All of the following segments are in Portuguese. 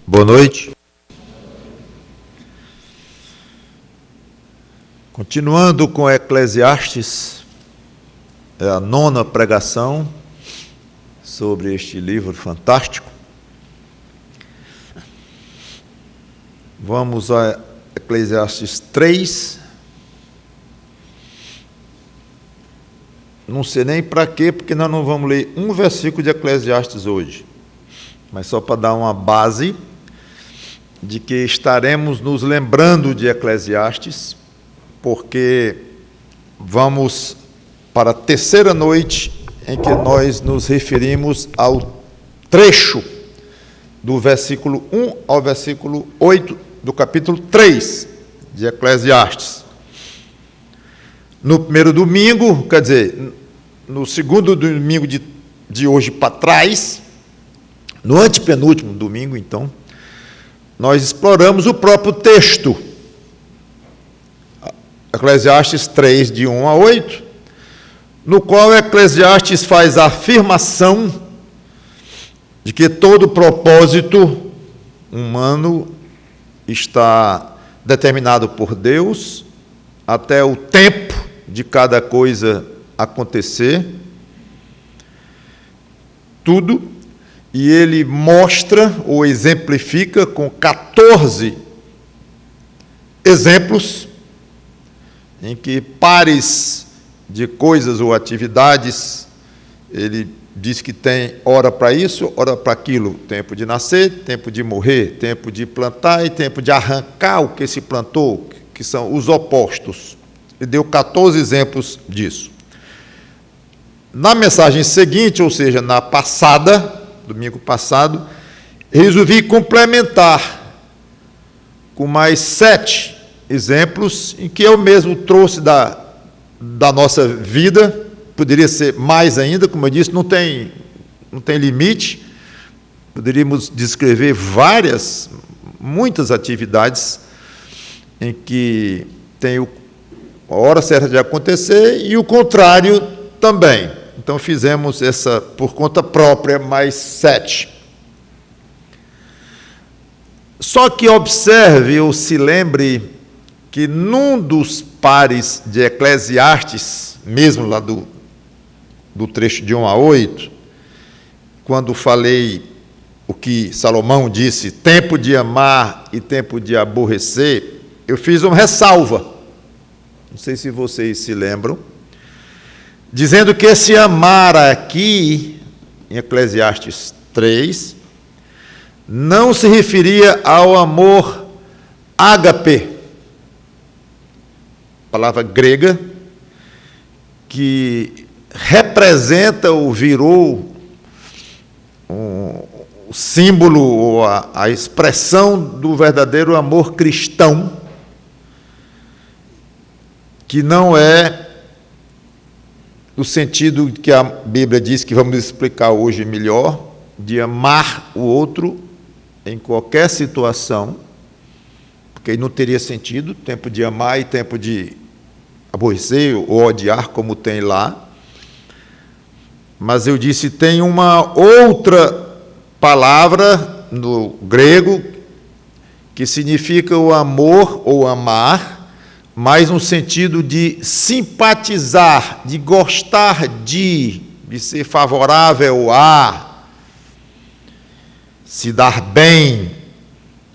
Boa noite. Continuando com Eclesiastes, é a 9ª pregação sobre este livro fantástico. Vamos a Eclesiastes 3. Não sei nem para quê, porque nós não vamos ler um versículo de Eclesiastes hoje, mas só para dar uma base de que estaremos nos lembrando de Eclesiastes, porque vamos para a terceira noite em que nós nos referimos ao trecho do versículo 1 ao versículo 8 do capítulo 3 de Eclesiastes. No primeiro domingo, quer dizer, no segundo domingo de hoje para trás, no antepenúltimo domingo, então, nós exploramos o próprio texto, Eclesiastes 3, de 1 a 8, no qual Eclesiastes faz a afirmação de que todo propósito humano está determinado por Deus até o tempo de cada coisa acontecer, tudo. E ele mostra ou exemplifica com 14 exemplos em que pares de coisas ou atividades, ele diz que tem hora para isso, hora para aquilo, tempo de nascer, tempo de morrer, tempo de plantar e tempo de arrancar o que se plantou, que são os opostos. Ele deu 14 exemplos disso. Na mensagem seguinte, ou seja, na passada, domingo passado, resolvi complementar com mais 7 exemplos em que eu mesmo trouxe da nossa vida. Poderia ser mais ainda, como eu disse, não tem limite. Poderíamos descrever muitas atividades em que tem a hora certa de acontecer e o contrário também. Então, fizemos essa, por conta própria, mais 7. Só que observe ou se lembre que num dos pares de Eclesiastes, mesmo lá do trecho de 1 a 8, quando falei o que Salomão disse, tempo de amar e tempo de aborrecer, eu fiz uma ressalva, não sei se vocês se lembram, dizendo que esse amar aqui, em Eclesiastes 3, não se referia ao amor ágape, palavra grega, que representa ou virou o símbolo ou a expressão do verdadeiro amor cristão, que não é no sentido que a Bíblia diz, que vamos explicar hoje melhor, de amar o outro em qualquer situação, porque aí não teria sentido, tempo de amar e tempo de aborrecer ou odiar, como tem lá. Mas eu disse, tem uma outra palavra no grego que significa o amor ou amar, mas no sentido de simpatizar, de gostar de ser favorável a, se dar bem.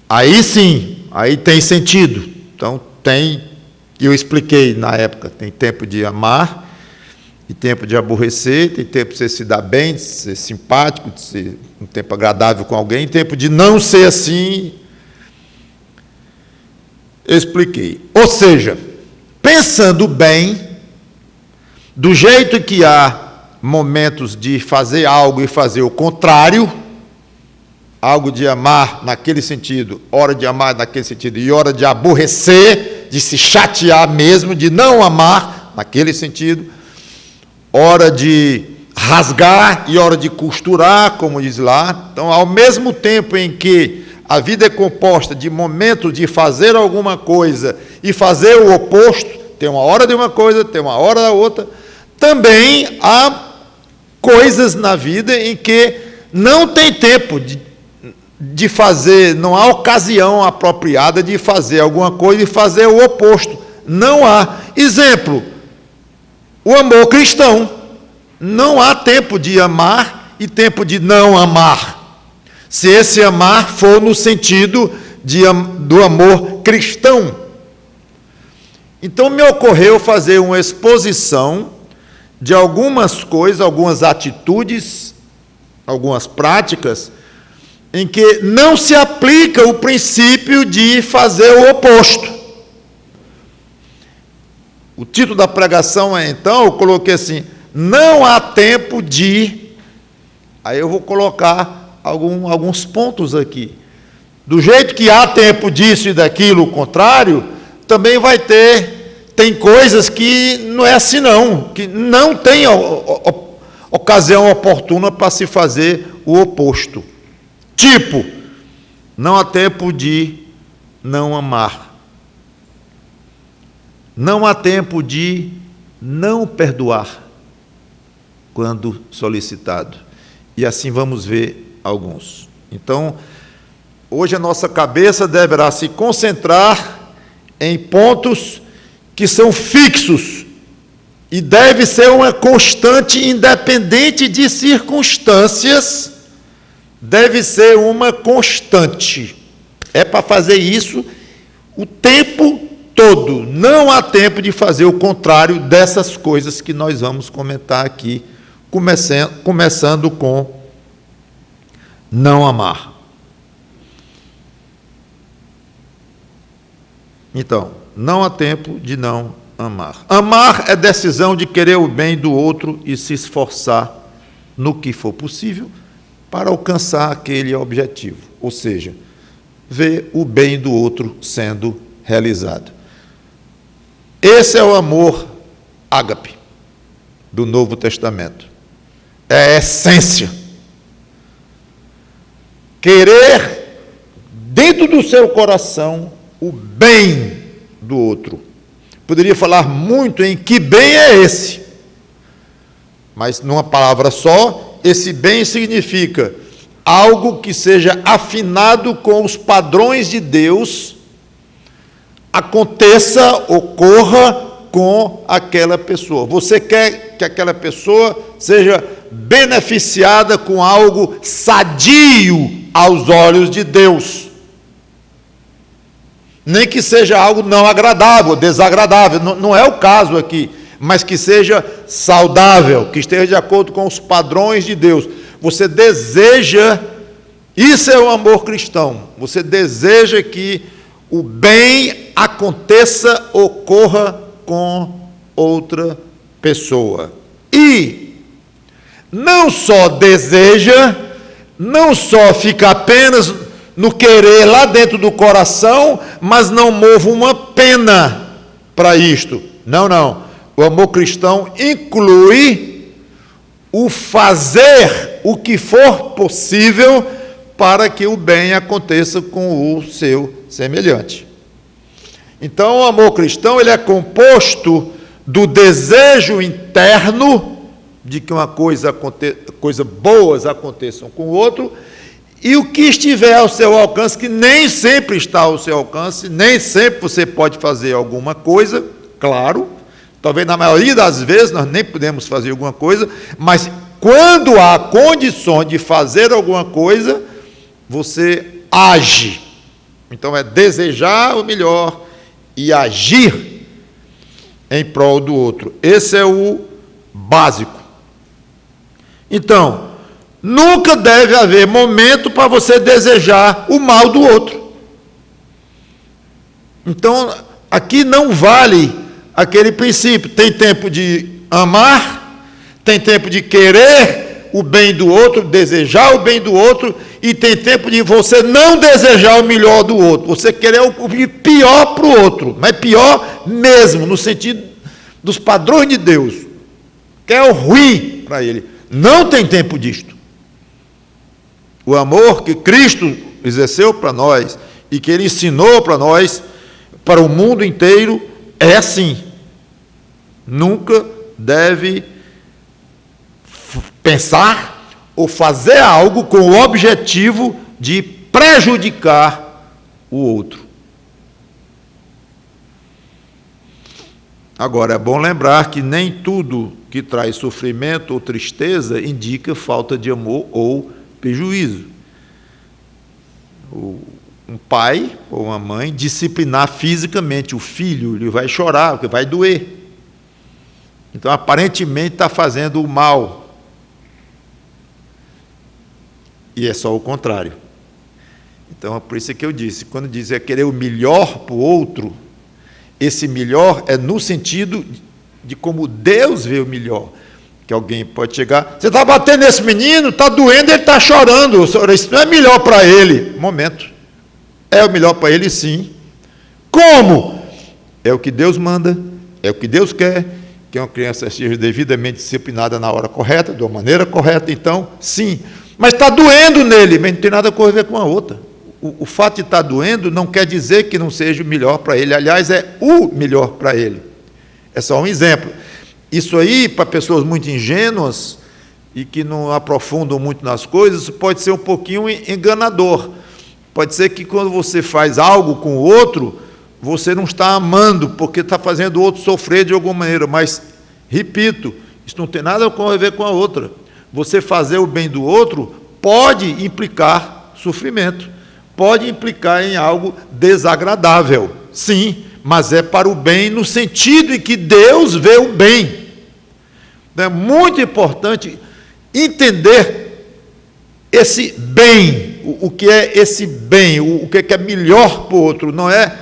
Aí sim, aí tem sentido. Então tem, eu expliquei na época, tem tempo de amar e tempo de aborrecer, tem tempo de você se dar bem, de ser simpático, de ser um tempo agradável com alguém, tempo de não ser assim. Eu expliquei. Ou seja, pensando bem, do jeito que há momentos de fazer algo e fazer o contrário, algo de amar naquele sentido, hora de amar naquele sentido, e hora de aborrecer, de se chatear mesmo, de não amar naquele sentido, hora de rasgar e hora de costurar, como diz lá. Então, ao mesmo tempo em que a vida é composta de momentos de fazer alguma coisa e fazer o oposto, tem uma hora de uma coisa, tem uma hora da outra, também há coisas na vida em que não tem tempo de fazer, não há ocasião apropriada de fazer alguma coisa e fazer o oposto. Não há. Exemplo, o amor cristão. Não há tempo de amar e tempo de não amar. Se esse amar for no sentido do amor cristão. Então me ocorreu fazer uma exposição de algumas coisas, algumas atitudes, algumas práticas, em que não se aplica o princípio de fazer o oposto. O título da pregação é, então, eu coloquei assim, não há tempo de... Aí eu vou colocar alguns pontos aqui. Do jeito que há tempo disso e daquilo, o contrário, também vai tem coisas que não é assim não, que não tem ocasião oportuna para se fazer o oposto. Tipo, não há tempo de não amar. Não há tempo de não perdoar quando solicitado. E assim vamos ver alguns. Então, hoje a nossa cabeça deverá se concentrar em pontos que são fixos e deve ser uma constante independente de circunstâncias, deve ser uma constante. É para fazer isso o tempo todo. Não há tempo de fazer o contrário dessas coisas que nós vamos comentar aqui, começando com não amar. Então, não há tempo de não amar. Amar é decisão de querer o bem do outro e se esforçar no que for possível para alcançar aquele objetivo, ou seja, ver o bem do outro sendo realizado. Esse é o amor ágape do Novo Testamento. É a essência. Querer dentro do seu coração o bem do outro. Poderia falar muito em que bem é esse, mas numa palavra só, esse bem significa algo que seja afinado com os padrões de Deus, aconteça, ocorra com aquela pessoa. Você quer que aquela pessoa seja beneficiada com algo sadio aos olhos de Deus. Nem que seja algo não agradável, desagradável, não é o caso aqui, mas que seja saudável, que esteja de acordo com os padrões de Deus. Você deseja, isso é o amor cristão, você deseja que o bem aconteça, ocorra com outra pessoa. E não só deseja, não só fica apenas no querer lá dentro do coração, mas não move uma pena para isto. Não. O amor cristão inclui o fazer o que for possível para que o bem aconteça com o seu semelhante. Então, o amor cristão ele é composto do desejo interno de que uma coisas boas aconteçam com o outro, e o que estiver ao seu alcance, que nem sempre está ao seu alcance, nem sempre você pode fazer alguma coisa, claro, talvez na maioria das vezes nós nem podemos fazer alguma coisa, mas quando há condições de fazer alguma coisa, você age. Então é desejar o melhor e agir em prol do outro. Esse é o básico. Então, nunca deve haver momento para você desejar o mal do outro. Então, aqui não vale aquele princípio. Tem tempo de amar, tem tempo de querer o bem do outro, desejar o bem do outro, e tem tempo de você não desejar o melhor do outro. Você querer o pior para o outro, mas pior mesmo, no sentido dos padrões de Deus. Quer o ruim para ele. Não tem tempo disto. O amor que Cristo exerceu para nós e que Ele ensinou para nós, para o mundo inteiro, é assim. Nunca deve pensar ou fazer algo com o objetivo de prejudicar o outro. Agora, é bom lembrar que nem tudo que traz sofrimento ou tristeza indica falta de amor ou prejuízo. Um pai ou uma mãe disciplinar fisicamente o filho, ele vai chorar, porque vai doer. Então, aparentemente, está fazendo o mal. E é só o contrário. Então, é por isso que eu disse, quando diz querer o melhor para o outro, esse melhor é no sentido de como Deus vê o melhor. Que alguém pode chegar, você está batendo nesse menino, está doendo, ele está chorando, isso não é melhor para ele. Momento. É o melhor para ele, sim. Como? É o que Deus manda, é o que Deus quer, que uma criança seja devidamente disciplinada na hora correta, de uma maneira correta, então, sim. Mas está doendo nele, mas não tem nada a ver com a outra. O fato de estar doendo não quer dizer que não seja o melhor para ele. Aliás, é o melhor para ele. É só um exemplo. Isso aí, para pessoas muito ingênuas e que não aprofundam muito nas coisas, pode ser um pouquinho enganador. Pode ser que quando você faz algo com o outro, você não está amando, porque está fazendo o outro sofrer de alguma maneira. Mas, repito, isso não tem nada a ver com a outra. Você fazer o bem do outro pode implicar sofrimento. Pode implicar em algo desagradável, sim, mas é para o bem no sentido em que Deus vê o bem. É muito importante entender esse bem, o que é esse bem, o que é melhor para o outro, não é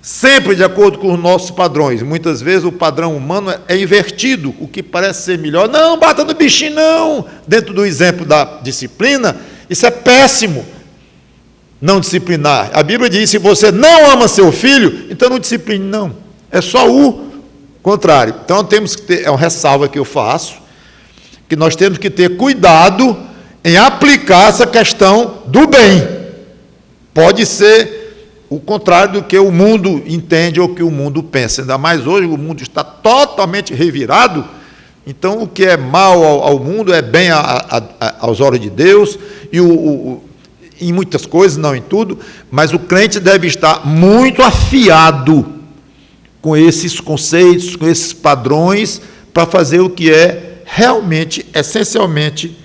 sempre de acordo com os nossos padrões. Muitas vezes o padrão humano é invertido, o que parece ser melhor, não, bata no bichinho não, dentro do exemplo da disciplina, isso é péssimo. Não disciplinar. A Bíblia diz, se você não ama seu filho, então não discipline, não. É só o contrário. Então temos que ter, é uma ressalva que eu faço, que nós temos que ter cuidado em aplicar essa questão do bem. Pode ser o contrário do que o mundo entende ou que o mundo pensa. Ainda mais hoje, o mundo está totalmente revirado. Então, o que é mal ao mundo é bem aos olhos de Deus, e em muitas coisas, não em tudo, mas o crente deve estar muito afiado com esses conceitos, com esses padrões, para fazer o que é realmente, essencialmente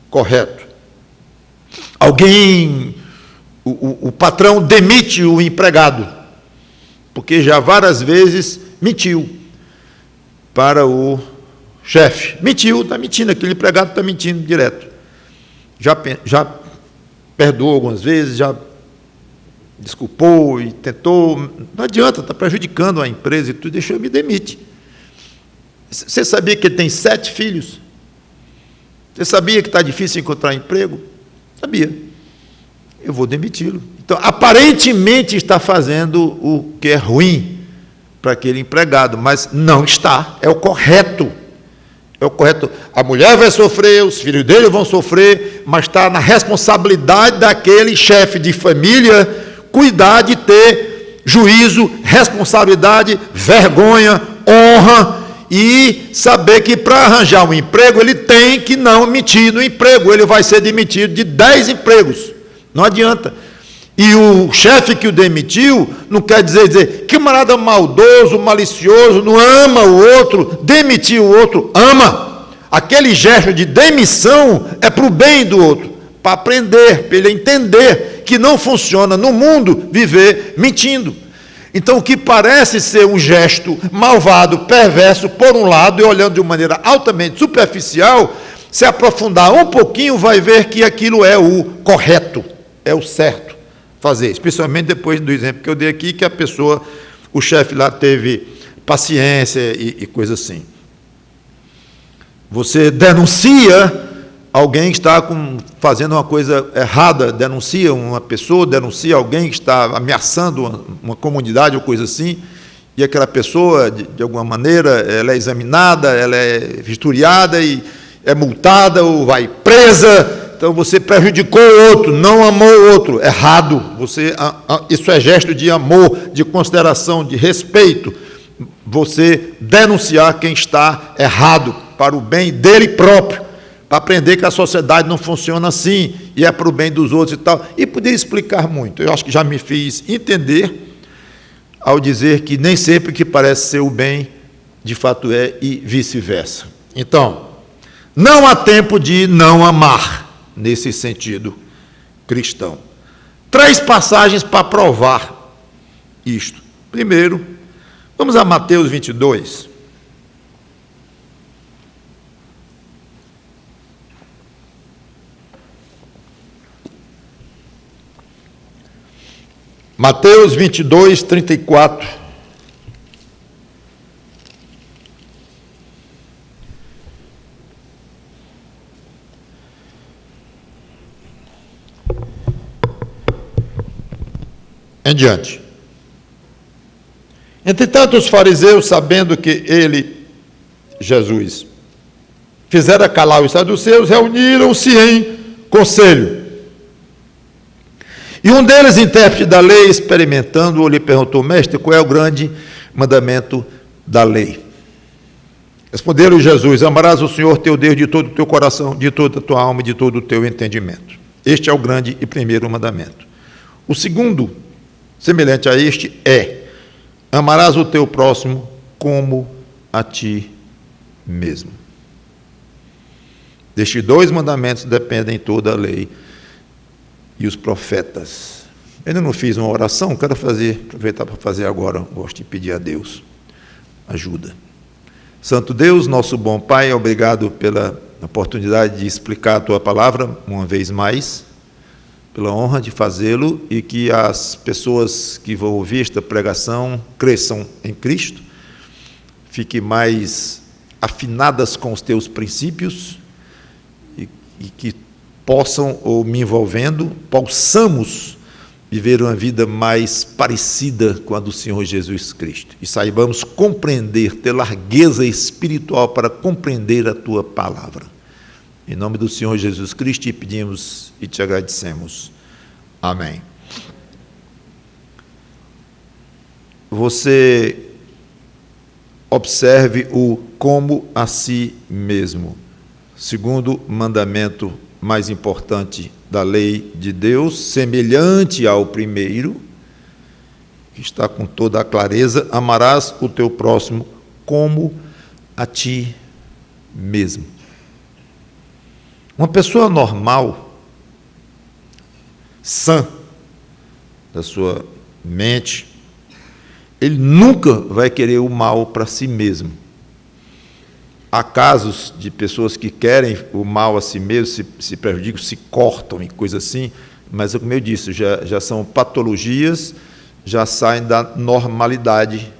correto. O patrão demite o empregado, porque já várias vezes mentiu para o chefe. Mentiu, está mentindo, aquele empregado está mentindo direto. Já perdoou algumas vezes, já desculpou e tentou, não adianta, está prejudicando a empresa e tudo, deixa eu me demite. Você sabia que ele tem 7 filhos? Você sabia que está difícil encontrar emprego? Sabia. Eu vou demiti-lo. Então, aparentemente está fazendo o que é ruim para aquele empregado, mas não está, é o correto. É o correto. A mulher vai sofrer, os filhos dele vão sofrer, mas está na responsabilidade daquele chefe de família cuidar de ter juízo, responsabilidade, vergonha, honra e saber que para arranjar um emprego ele tem que não mentir no emprego, ele vai ser demitido de 10 empregos, não adianta. E o chefe que o demitiu não quer dizer que camarada maldoso, malicioso, não ama o outro, demitir o outro, ama. Aquele gesto de demissão é para o bem do outro, para aprender, para ele entender que não funciona no mundo viver mentindo. Então, o que parece ser um gesto malvado, perverso, por um lado, e olhando de uma maneira altamente superficial, se aprofundar um pouquinho, vai ver que aquilo é o correto, é o certo fazer, especialmente depois do exemplo que eu dei aqui, que a pessoa, o chefe lá teve paciência e coisa assim. Você denuncia alguém que está fazendo uma coisa errada, denuncia uma pessoa, denuncia alguém que está ameaçando uma comunidade ou coisa assim, e aquela pessoa, de alguma maneira, ela é examinada, ela é vistoriada e é multada ou vai presa. Então você prejudicou o outro, não amou o outro, errado. Isso é gesto de amor, de consideração, de respeito. Você denunciar quem está errado, para o bem dele próprio, para aprender que a sociedade não funciona assim, e é para o bem dos outros e tal. E poderia explicar muito. Eu acho que já me fiz entender ao dizer que nem sempre o que parece ser o bem, de fato é, e vice-versa. Então, não há tempo de não amar, nesse sentido cristão. 3 passagens para provar isto. Primeiro, vamos a Mateus 22. Mateus 22, 34. Em diante. Entretanto, os fariseus, sabendo que ele, Jesus, fizera calar os saduceus, reuniram-se em conselho. E um deles, intérprete da lei, experimentando-o, lhe perguntou: mestre, qual é o grande mandamento da lei? Respondeu-lhe Jesus: amarás o Senhor teu Deus de todo o teu coração, de toda a tua alma e de todo o teu entendimento. Este é o grande e primeiro mandamento. O segundo, semelhante a este, é: amarás o teu próximo como a ti mesmo. Destes 2 mandamentos dependem toda a lei e os profetas. Eu ainda não fiz uma oração, quero aproveitar para fazer agora. Gosto de pedir a Deus ajuda. Santo Deus, nosso bom Pai, obrigado pela oportunidade de explicar a Tua palavra uma vez mais, pela honra de fazê-lo, e que as pessoas que vão ouvir esta pregação cresçam em Cristo, fiquem mais afinadas com os Teus princípios e que possam, ou me envolvendo, possamos viver uma vida mais parecida com a do Senhor Jesus Cristo. E saibamos compreender, ter largueza espiritual para compreender a Tua palavra. Em nome do Senhor Jesus Cristo, te pedimos e te agradecemos. Amém. Você observe o como a si mesmo. Segundo mandamento mais importante da lei de Deus, semelhante ao primeiro, que está com toda a clareza: amarás o teu próximo como a ti mesmo. Uma pessoa normal, sã da sua mente, ele nunca vai querer o mal para si mesmo. Há casos de pessoas que querem o mal a si mesmo, se prejudicam, se cortam e coisas assim, mas, como eu disse, já são patologias, já saem da normalidade,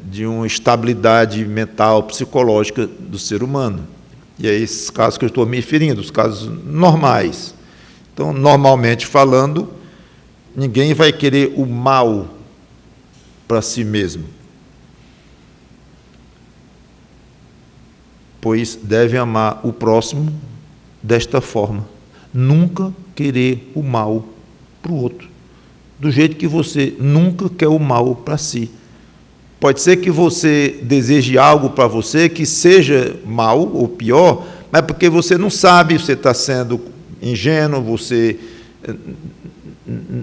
de uma estabilidade mental, psicológica do ser humano. E é esses casos que eu estou me referindo, os casos normais. Então, normalmente falando, ninguém vai querer o mal para si mesmo, pois deve amar o próximo desta forma: nunca querer o mal para o outro, do jeito que você nunca quer o mal para si. Pode ser que você deseje algo para você que seja mal ou pior, mas porque você não sabe, você está sendo ingênuo, você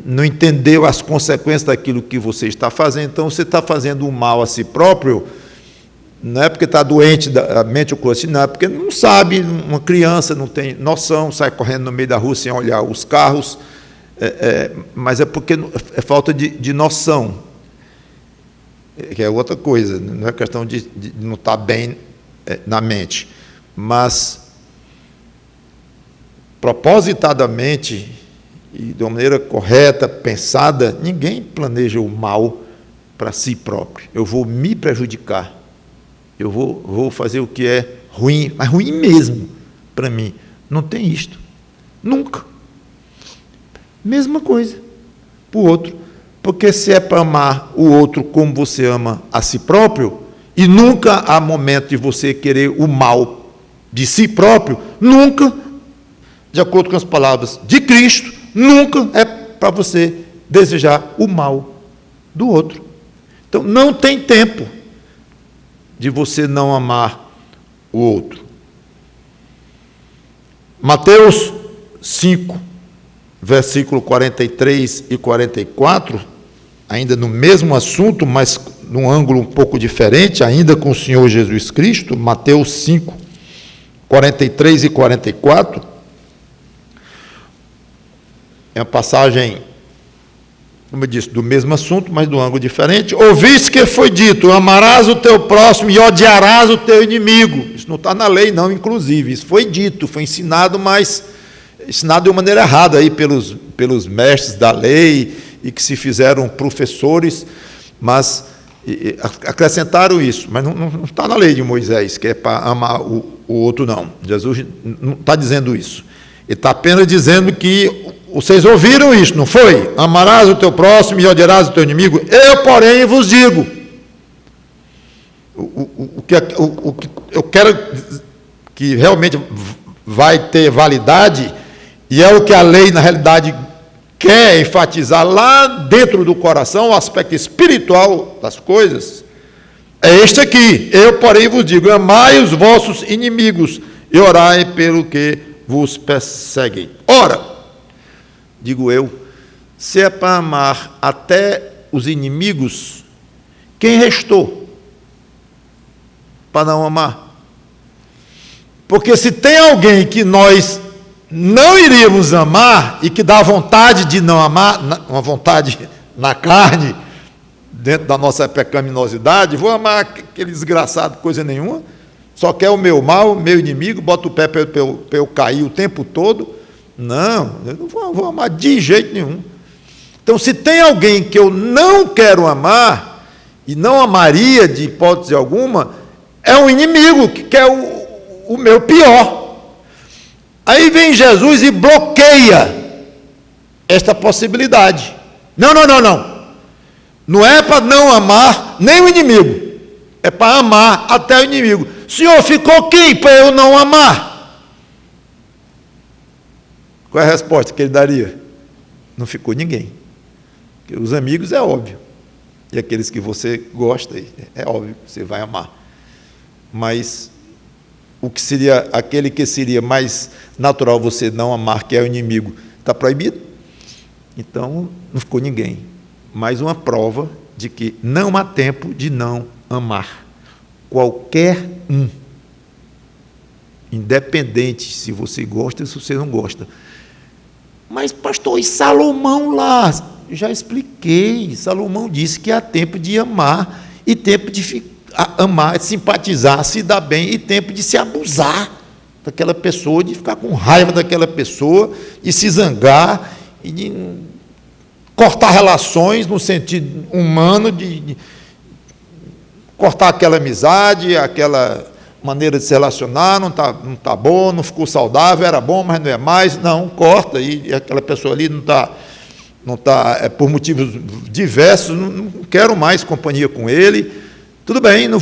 não entendeu as consequências daquilo que você está fazendo, então você está fazendo o mal a si próprio. Não é porque está doente da mente ou coisa assim, não, é porque não sabe. Uma criança não tem noção, sai correndo no meio da rua sem olhar os carros, mas é porque é falta de noção, que é outra coisa, não é questão de não estar bem na mente, mas propositadamente e de uma maneira correta, pensada, ninguém planeja o mal para si próprio. Eu vou me prejudicar, eu vou fazer o que é ruim, mas ruim mesmo para mim. Não tem isto. Nunca. Mesma coisa para o outro. Porque se é para amar o outro como você ama a si próprio, e nunca há momento de você querer o mal de si próprio, nunca, de acordo com as palavras de Cristo, nunca é para você desejar o mal do outro. Então, não tem tempo de você não amar o outro. Mateus 5, versículo 43 e 44, ainda no mesmo assunto, mas num ângulo um pouco diferente, ainda com o Senhor Jesus Cristo. Mateus 5, 43 e 44, é uma passagem, como eu disse, do mesmo assunto, mas do ângulo diferente. Ouviste que foi dito: amarás o teu próximo e odiarás o teu inimigo. Isso não está na lei, não, inclusive. Isso foi dito, foi ensinado, mas ensinado de uma maneira errada aí pelos mestres da lei e que se fizeram professores, mas acrescentaram isso. Mas não está na lei de Moisés, que é para amar o outro, não. Jesus não está dizendo isso. Ele está apenas dizendo que vocês ouviram isso, não foi? Amarás o teu próximo e odiarás o teu inimigo. Eu, porém, vos digo. O que eu quero que realmente vai ter validade, e é o que a lei, na realidade, quer enfatizar lá dentro do coração, o aspecto espiritual das coisas, é este aqui: eu, porém, vos digo, amai os vossos inimigos e orai pelo que vos perseguem. Ora, digo eu, se é para amar até os inimigos, quem restou para não amar? Porque se tem alguém que nós não iríamos amar e que dá vontade de não amar, uma vontade na carne, dentro da nossa pecaminosidade, vou amar aquele desgraçado, coisa nenhuma, só quer o meu mal, o meu inimigo, bota o pé para eu cair o tempo todo. Não, eu não vou amar de jeito nenhum. Então, se tem alguém que eu não quero amar, e não amaria de hipótese alguma, é um inimigo, que é o meu pior. Aí vem Jesus e bloqueia esta possibilidade. Não. Não é para não amar nem o inimigo, é para amar até o inimigo. Senhor, ficou quem para eu não amar? Qual é a resposta que ele daria? Não ficou ninguém. Porque os amigos é óbvio, e aqueles que você gosta, é óbvio que você vai amar. Mas o que seria, aquele que seria mais natural você não amar, que é o inimigo, está proibido? Então, não ficou ninguém. Mais uma prova de que não há tempo de não amar. Qualquer um. Independente se você gosta ou se você não gosta. Mas, pastor, e Salomão lá? Já expliquei. Salomão disse que há tempo de amar e tempo de amar, simpatizar, se dar bem, e tempo de se abusar daquela pessoa, de ficar com raiva daquela pessoa, e se zangar, e de cortar relações no sentido humano, de cortar aquela amizade, aquela maneira de se relacionar, não tá bom, não ficou saudável, era bom, mas não é mais, não, corta, e aquela pessoa ali não está por motivos diversos, não quero mais companhia com ele. Tudo bem, não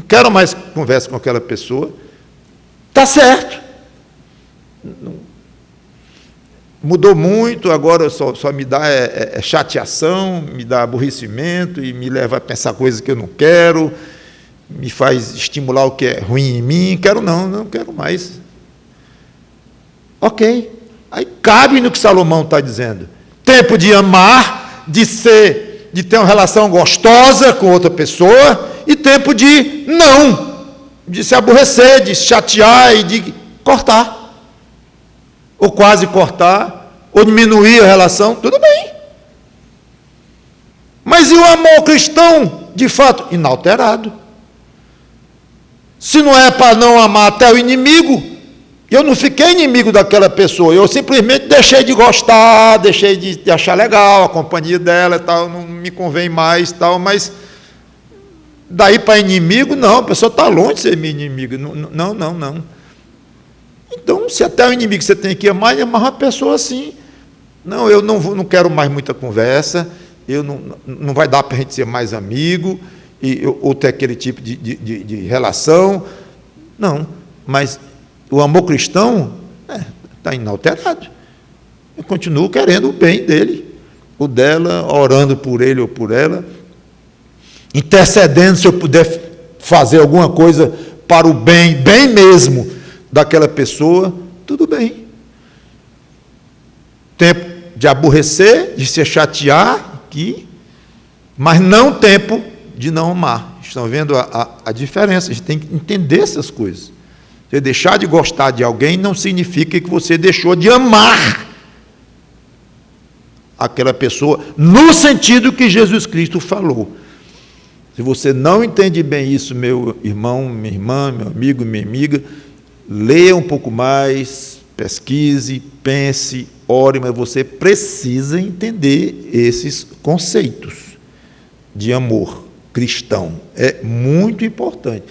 quero mais conversa com aquela pessoa. Está certo. Mudou muito, agora só me dá chateação, me dá aborrecimento e me leva a pensar coisas que eu não quero, me faz estimular o que é ruim em mim. Não quero mais. Ok. Aí cabe no que Salomão está dizendo. Tempo de amar, de ter uma relação gostosa com outra pessoa, e tempo de se aborrecer, de chatear e de cortar, ou quase cortar, ou diminuir a relação, tudo bem. Mas e o amor cristão, de fato, inalterado? Se não é para não amar até o inimigo, eu não fiquei inimigo daquela pessoa, eu simplesmente deixei de gostar, deixei de achar legal a companhia dela e tal, não me convém mais e tal, mas daí para inimigo, não, a pessoa está longe de ser minha inimiga, não. Então, se até o inimigo você tem que amar uma pessoa assim. Não, eu não quero mais muita conversa, não vai dar para a gente ser mais amigo, ou ter aquele tipo de relação, não, mas o amor cristão está inalterado. Eu continuo querendo o bem dele, o dela, orando por ele ou por ela, intercedendo se eu puder fazer alguma coisa para o bem mesmo daquela pessoa, tudo bem. Tempo de aborrecer, de se chatear, mas não tempo de não amar. Estão vendo a diferença? A gente tem que entender essas coisas. Você deixar de gostar de alguém não significa que você deixou de amar aquela pessoa, no sentido que Jesus Cristo falou. Se você não entende bem isso, meu irmão, minha irmã, meu amigo, minha amiga, leia um pouco mais, pesquise, pense, ore, mas você precisa entender esses conceitos de amor cristão. É muito importante.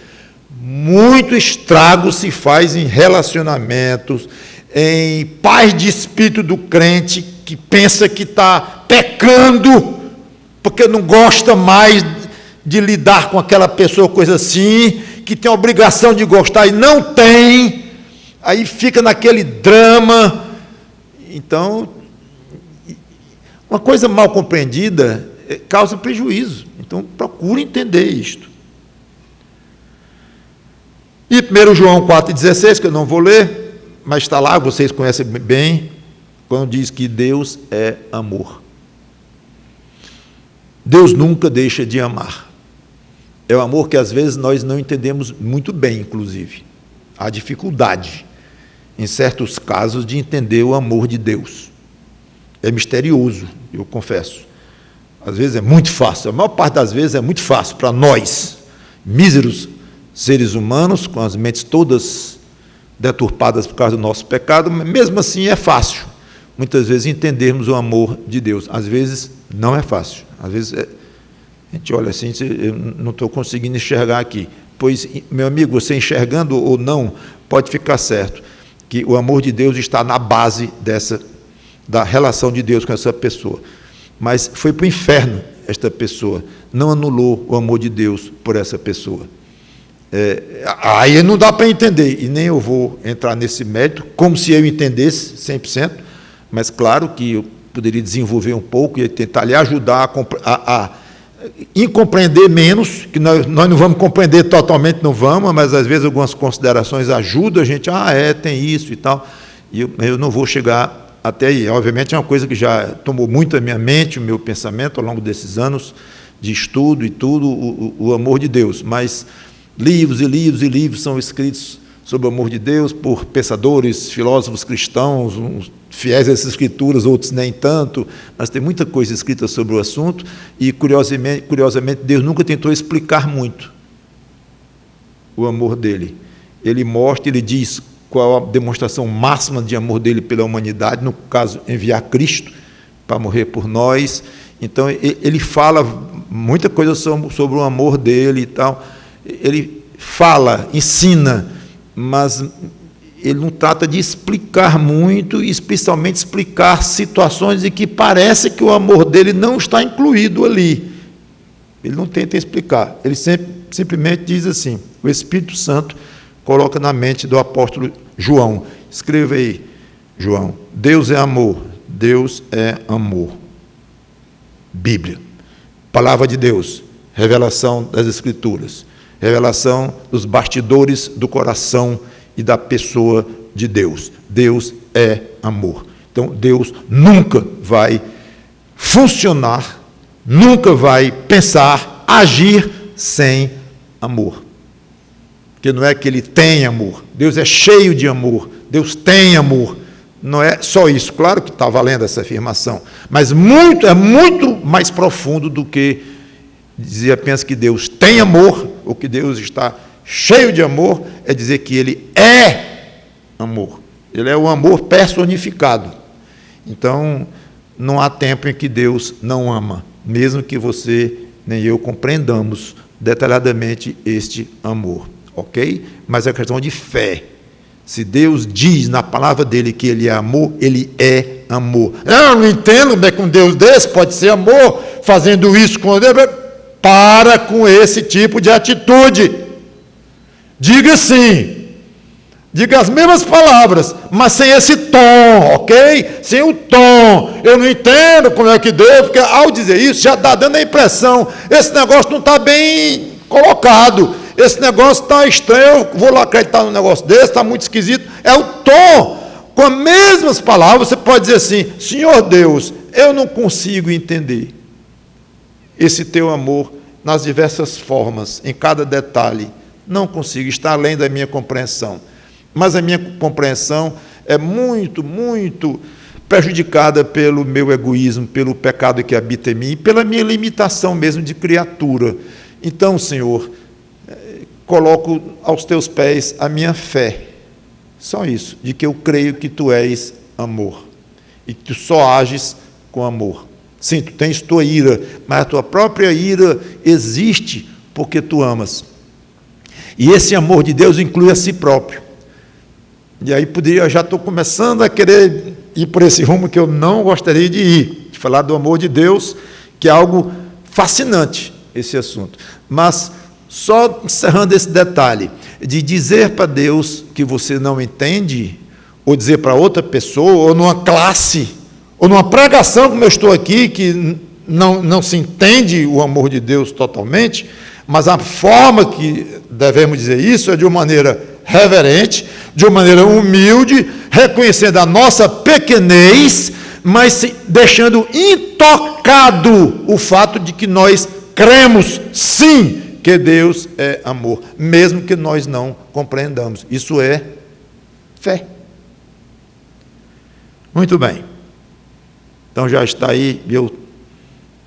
Muito estrago se faz em relacionamentos, em paz de espírito do crente que pensa que está pecando porque não gosta mais de lidar com aquela pessoa, coisa assim, que tem a obrigação de gostar e não tem, aí fica naquele drama. Então, uma coisa mal compreendida causa prejuízo. Então, procure entender isto. E 1 João 4,16, que eu não vou ler, mas está lá, vocês conhecem bem, quando diz que Deus é amor. Deus nunca deixa de amar. É um amor que às vezes nós não entendemos muito bem, inclusive. Há dificuldade, em certos casos, de entender o amor de Deus. É misterioso, eu confesso. Às vezes é muito fácil, a maior parte das vezes é muito fácil para nós, míseros seres humanos, com as mentes todas deturpadas por causa do nosso pecado, mas mesmo assim é fácil, muitas vezes, entendermos o amor de Deus. Às vezes não é fácil, às vezes a gente olha assim, eu não estou conseguindo enxergar aqui. Pois, meu amigo, você enxergando ou não, pode ficar certo que o amor de Deus está na base da relação de Deus com essa pessoa. Mas foi para o inferno esta pessoa, não anulou o amor de Deus por essa pessoa. Aí não dá para entender, e nem eu vou entrar nesse mérito, como se eu entendesse 100%, mas claro que eu poderia desenvolver um pouco e tentar lhe ajudar a compreender menos, que nós não vamos compreender totalmente, não vamos, mas às vezes algumas considerações ajudam a gente, tem isso e tal, e eu não vou chegar até aí. Obviamente é uma coisa que já tomou muito a minha mente, o meu pensamento ao longo desses anos de estudo e tudo, o amor de Deus, mas livros e livros e livros são escritos sobre o amor de Deus por pensadores, filósofos cristãos, uns fiéis a essas escrituras, outros nem tanto, mas tem muita coisa escrita sobre o assunto e, curiosamente, Deus nunca tentou explicar muito o amor dele. Ele mostra, ele diz qual a demonstração máxima de amor dele pela humanidade, no caso, enviar Cristo para morrer por nós. Então, ele fala muita coisa sobre o amor dele e tal. Ele fala, ensina, mas ele não trata de explicar muito, e especialmente explicar situações em que parece que o amor dele não está incluído ali. Ele não tenta explicar, ele simplesmente diz assim, o Espírito Santo coloca na mente do apóstolo João, escreva aí, João, Deus é amor, Deus é amor. Bíblia, palavra de Deus, revelação das Escrituras, revelação dos bastidores do coração e da pessoa de Deus. Deus é amor. Então, Deus nunca vai funcionar, nunca vai pensar, agir sem amor. Porque não é que ele tem amor. Deus é cheio de amor. Deus tem amor. Não é só isso. Claro que está valendo essa afirmação. Mas é muito mais profundo do que dizer apenas que Deus tem amor, ou que Deus está cheio de amor, é dizer que Ele é amor. Ele é o amor personificado. Então, não há tempo em que Deus não ama, mesmo que você nem eu compreendamos detalhadamente este amor, ok? Mas é questão de fé. Se Deus diz na palavra dele que Ele é amor, Ele é amor. Eu não entendo como é que um Deus desse pode ser amor, fazendo isso com Deus. Para com esse tipo de atitude. Diga sim, diga as mesmas palavras, mas sem esse tom, ok? Sem o tom. Eu não entendo como é que Deus, porque ao dizer isso já está dando a impressão, esse negócio não está bem colocado, esse negócio está estranho, eu vou lá acreditar num negócio desse, está muito esquisito. É o tom, com as mesmas palavras, você pode dizer assim: Senhor Deus, eu não consigo entender esse teu amor nas diversas formas, em cada detalhe. Não consigo, está além da minha compreensão. Mas a minha compreensão é muito, muito prejudicada pelo meu egoísmo, pelo pecado que habita em mim, e pela minha limitação mesmo de criatura. Então, Senhor, coloco aos teus pés a minha fé, só isso, de que eu creio que tu és amor, e que tu só ages com amor. Sim, tu tens tua ira, mas a tua própria ira existe porque tu amas. E esse amor de Deus inclui a si próprio. E aí já estou começando a querer ir por esse rumo que eu não gostaria de ir, de falar do amor de Deus, que é algo fascinante, esse assunto. Mas, só encerrando esse detalhe, de dizer para Deus que você não entende, ou dizer para outra pessoa, ou numa classe, ou numa pregação, como eu estou aqui, que não se entende o amor de Deus totalmente, mas a forma que devemos dizer isso é de uma maneira reverente, de uma maneira humilde, reconhecendo a nossa pequenez, mas deixando intocado o fato de que nós cremos, sim, que Deus é amor, mesmo que nós não compreendamos. Isso é fé. Muito bem. Então já está aí, eu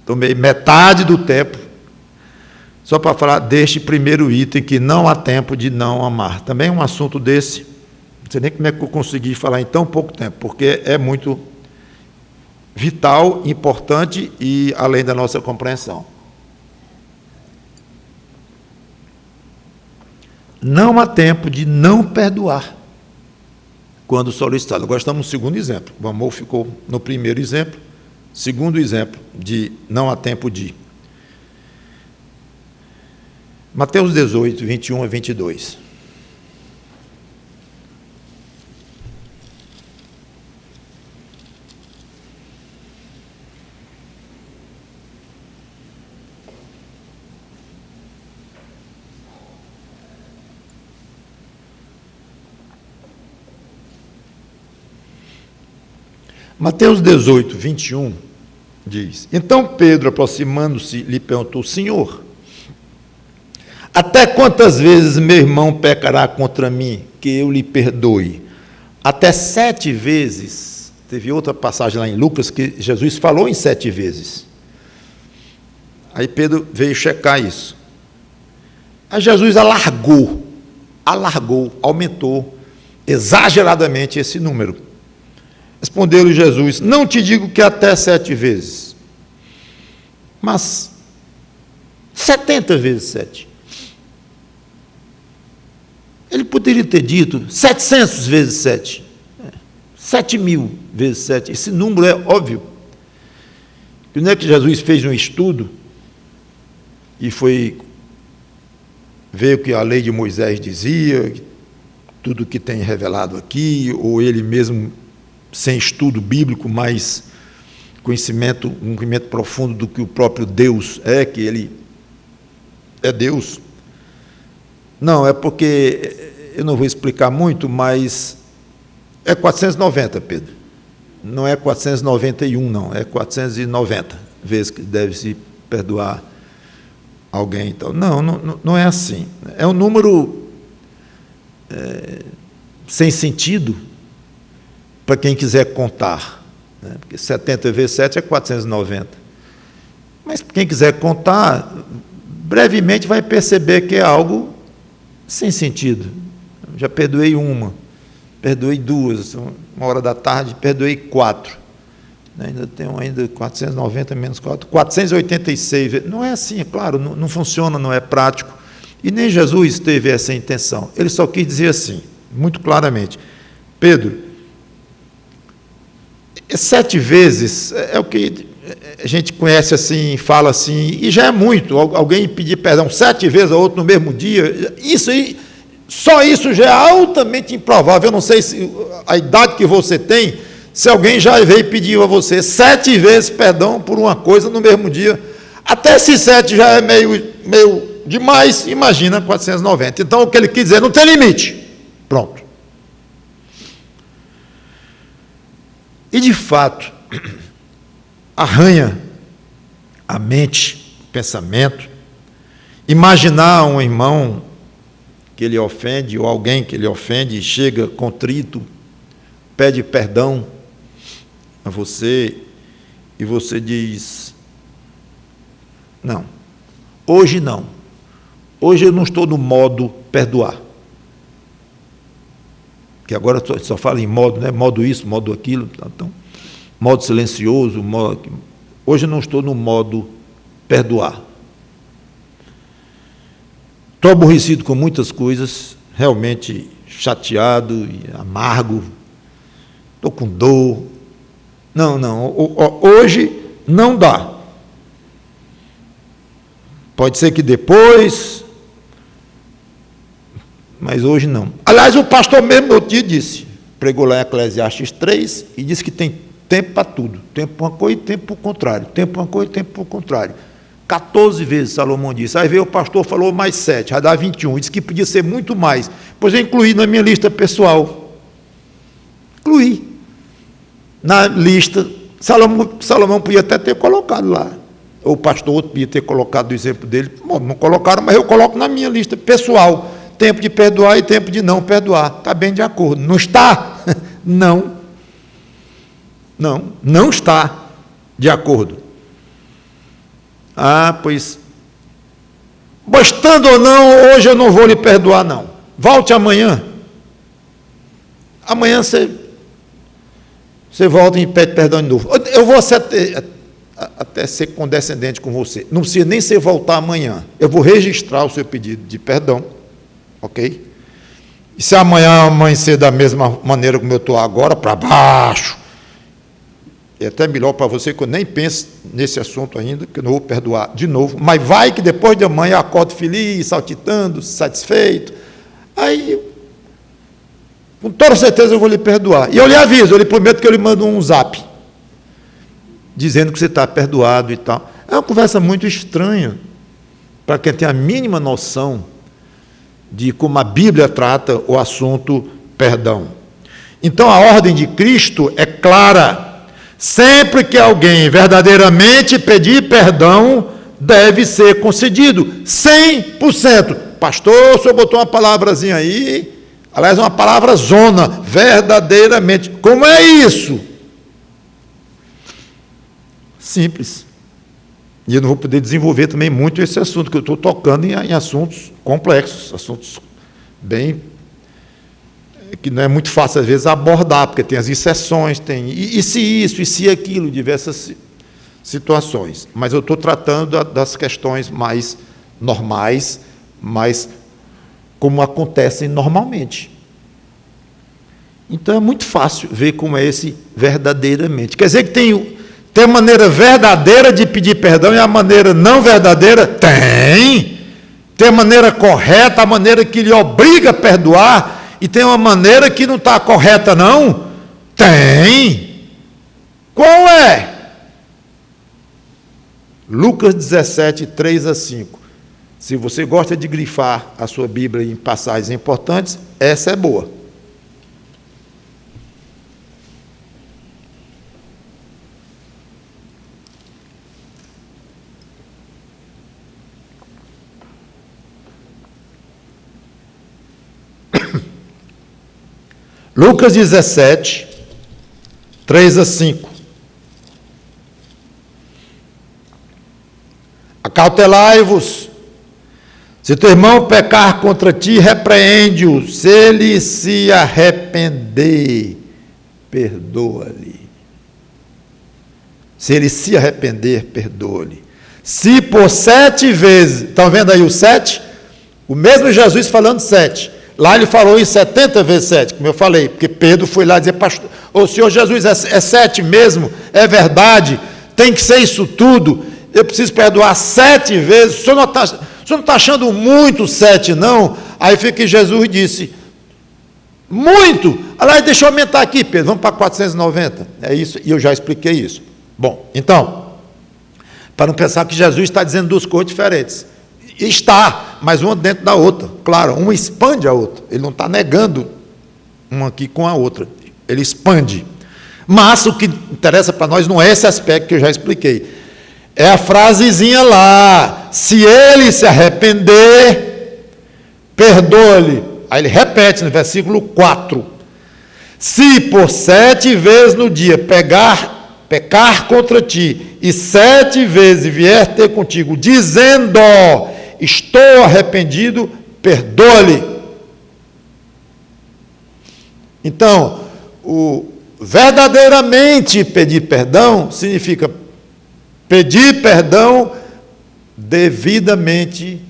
tomei metade do tempo, só para falar deste primeiro item, que não há tempo de não amar. Também um assunto desse, não sei nem como é que eu consegui falar em tão pouco tempo, porque é muito vital, importante e além da nossa compreensão. Não há tempo de não perdoar quando solicitado. Agora estamos no segundo exemplo. O amor ficou no primeiro exemplo. Segundo exemplo de não há tempo de. Mateus 18, 21 a 22. Mateus 18, 21, diz: Então Pedro, aproximando-se, lhe perguntou: Senhor, até quantas vezes meu irmão pecará contra mim, que eu lhe perdoe? Até 7 vezes. Teve outra passagem lá em Lucas que Jesus falou em 7 vezes. Aí Pedro veio checar isso. Aí Jesus alargou, aumentou exageradamente esse número. Respondeu-lhe Jesus: Não te digo que até 7 vezes, mas 70 vezes 7. Ele poderia ter dito 700 vezes 7, 7.000 vezes 7. Esse número é óbvio. Não é que Jesus fez um estudo e veio o que a lei de Moisés dizia, tudo que tem revelado aqui, ou ele mesmo, sem estudo bíblico, mas um conhecimento profundo do que o próprio Deus é, que ele é Deus. Não, é porque, eu não vou explicar muito, mas é 490, Pedro. Não é 491, não, é 490 vezes que deve se perdoar alguém. Então, não é assim. É um número sem sentido para quem quiser contar, né? Porque 70 vezes 7 é 490. Mas quem quiser contar, brevemente vai perceber que é algo sem sentido. Já perdoei uma, perdoei 2, 13h, perdoei 4. Ainda tenho 490 menos 4, 486. Não é assim, é claro, não funciona, não é prático. E nem Jesus teve essa intenção. Ele só quis dizer assim, muito claramente: Pedro, 7 vezes é o que a gente conhece assim, fala assim, e já é muito. Alguém pedir perdão 7 vezes a outro no mesmo dia, isso aí, só isso já é altamente improvável. Eu não sei se a idade que você tem, se alguém já veio pedir a você 7 vezes perdão por uma coisa no mesmo dia. Até esse 7 já é meio demais, imagina 490. Então, o que ele quis dizer, não tem limite. Pronto. E, de fato, arranha a mente, o pensamento. Imaginar um irmão que ele ofende, ou alguém que ele ofende, chega contrito, pede perdão a você, e você diz: não, hoje não. Hoje eu não estou no modo perdoar. Que agora só fala em modo, né? Modo isso, modo aquilo, então, modo silencioso, hoje eu não estou no modo perdoar. Estou aborrecido com muitas coisas, realmente chateado e amargo, estou com dor. Não, hoje não dá. Pode ser que depois, mas hoje não. Aliás, o pastor mesmo outro dia disse, pregou lá em Eclesiastes 3, e disse que tem tempo para tudo. Tempo para uma coisa e tempo para o contrário. Tempo para uma coisa e tempo para o contrário. 14 vezes Salomão disse. Aí veio o pastor, falou mais 7, vai dar 21. Disse que podia ser muito mais. Pois eu incluí na minha lista pessoal. Incluí. Na lista, Salomão podia até ter colocado lá. Ou o pastor outro podia ter colocado o exemplo dele. Bom, não colocaram, mas eu coloco na minha lista pessoal. Tempo de perdoar e tempo de não perdoar. Está bem de acordo. Não está? Não. Não está de acordo. Pois, bastando ou não, hoje eu não vou lhe perdoar, não. Volte amanhã. Amanhã você volta e pede perdão de novo. Eu vou até ser condescendente com você. Não precisa nem você voltar amanhã. Eu vou registrar o seu pedido de perdão, ok? E se amanhã amanhecer da mesma maneira como eu estou agora, para baixo, é até melhor para você que eu nem pense nesse assunto ainda, que eu não vou perdoar de novo, mas vai que depois de amanhã eu acordo feliz, saltitando, satisfeito, aí, com toda certeza eu vou lhe perdoar. E eu lhe aviso, eu lhe prometo que eu lhe mando um zap, dizendo que você está perdoado e tal. É uma conversa muito estranha, para quem tem a mínima noção de como a Bíblia trata o assunto perdão. Então a ordem de Cristo é clara. Sempre que alguém verdadeiramente pedir perdão, deve ser concedido, 100%. Pastor, o senhor botou uma palavrazinha aí, aliás, uma palavra zona, verdadeiramente. Como é isso? Simples. E eu não vou poder desenvolver também muito esse assunto, que eu estou tocando em assuntos complexos, assuntos bem... que não é muito fácil, às vezes, abordar, porque tem as exceções, tem e se isso, e se aquilo, diversas situações. Mas eu estou tratando das questões mais normais, mais como acontecem normalmente. Então, é muito fácil ver como é esse verdadeiramente. Quer dizer que tem a maneira verdadeira de pedir perdão e a maneira não verdadeira? Tem. Tem a maneira correta, a maneira que lhe obriga a perdoar, e tem uma maneira que não está correta, não? Tem. Qual é? Lucas 17, 3-5. Se você gosta de grifar a sua Bíblia em passagens importantes, essa é boa. Lucas 17, 3-5. Acautelai-vos. Se teu irmão pecar contra ti, repreende-o. Se ele se arrepender, perdoa-lhe. Se ele se arrepender, perdoa-lhe. Se por 7 vezes, estão vendo aí o 7? O mesmo Jesus falando 7. Lá ele falou em 70 vezes 7, como eu falei, porque Pedro foi lá dizer, pastor, o Senhor Jesus é 7 mesmo, é verdade, tem que ser isso tudo, eu preciso perdoar 7 vezes, o senhor não está achando muito 7, não? Aí foi que Jesus disse, muito? Aliás, deixa eu aumentar aqui, Pedro, vamos para 490, é isso, e eu já expliquei isso. Bom, então, para não pensar que Jesus está dizendo 2 coisas diferentes. Está, mas uma dentro da outra. Claro, uma expande a outra. Ele não está negando uma aqui com a outra. Ele expande. Mas o que interessa para nós não é esse aspecto que eu já expliquei. É a frasezinha lá, se ele se arrepender, perdoa-lhe. Aí ele repete no versículo 4. Se por 7 vezes no dia pecar contra ti, e 7 vezes vier ter contigo, dizendo, estou arrependido, perdoa-lhe. Então, verdadeiramente pedir perdão significa pedir perdão devidamente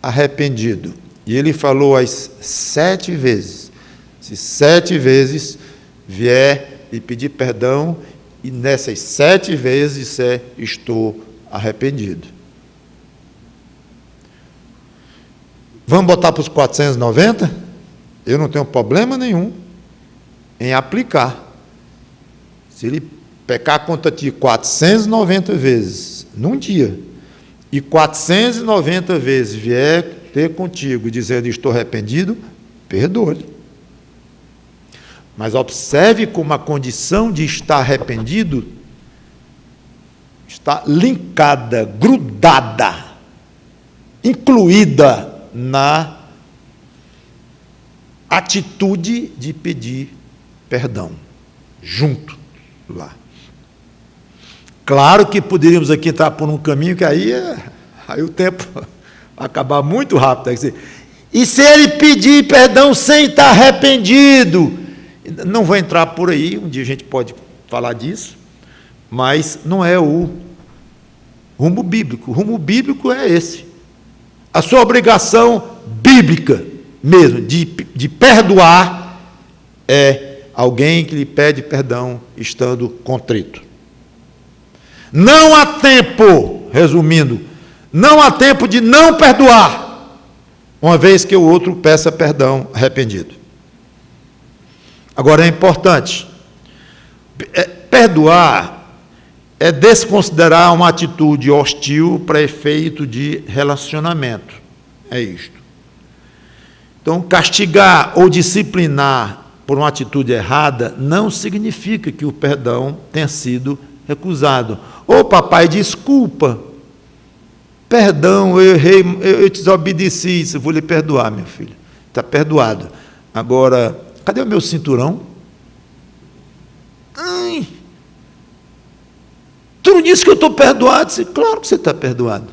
arrependido. E ele falou as 7 vezes. Se 7 vezes vier e pedir perdão, e nessas 7 vezes disser, estou arrependido. Vamos botar para os 490? Eu não tenho problema nenhum em aplicar. Se ele pecar contra ti 490 vezes num dia, e 490 vezes vier ter contigo dizendo estou arrependido, perdoe-lhe. Mas observe como a condição de estar arrependido está linkada, grudada, incluída na atitude de pedir perdão, junto lá. Claro que poderíamos aqui entrar por um caminho que aí o tempo vai acabar muito rápido. E se ele pedir perdão sem estar arrependido? Não vou entrar por aí, um dia a gente pode falar disso, mas não é o rumo bíblico. O rumo bíblico é esse. A sua obrigação bíblica mesmo, de perdoar, é alguém que lhe pede perdão estando contrito. Não há tempo, resumindo, não há tempo de não perdoar, uma vez que o outro peça perdão arrependido. Agora é importante, perdoar é desconsiderar uma atitude hostil para efeito de relacionamento, é isto. Então, castigar ou disciplinar por uma atitude errada não significa que o perdão tenha sido recusado. Ô papai, desculpa, perdão, eu errei, eu te desobedeci, eu vou lhe perdoar, meu filho, está perdoado. Agora, cadê o meu cinturão? Ai, tu não disse que eu estou perdoado? Disse, claro que você está perdoado.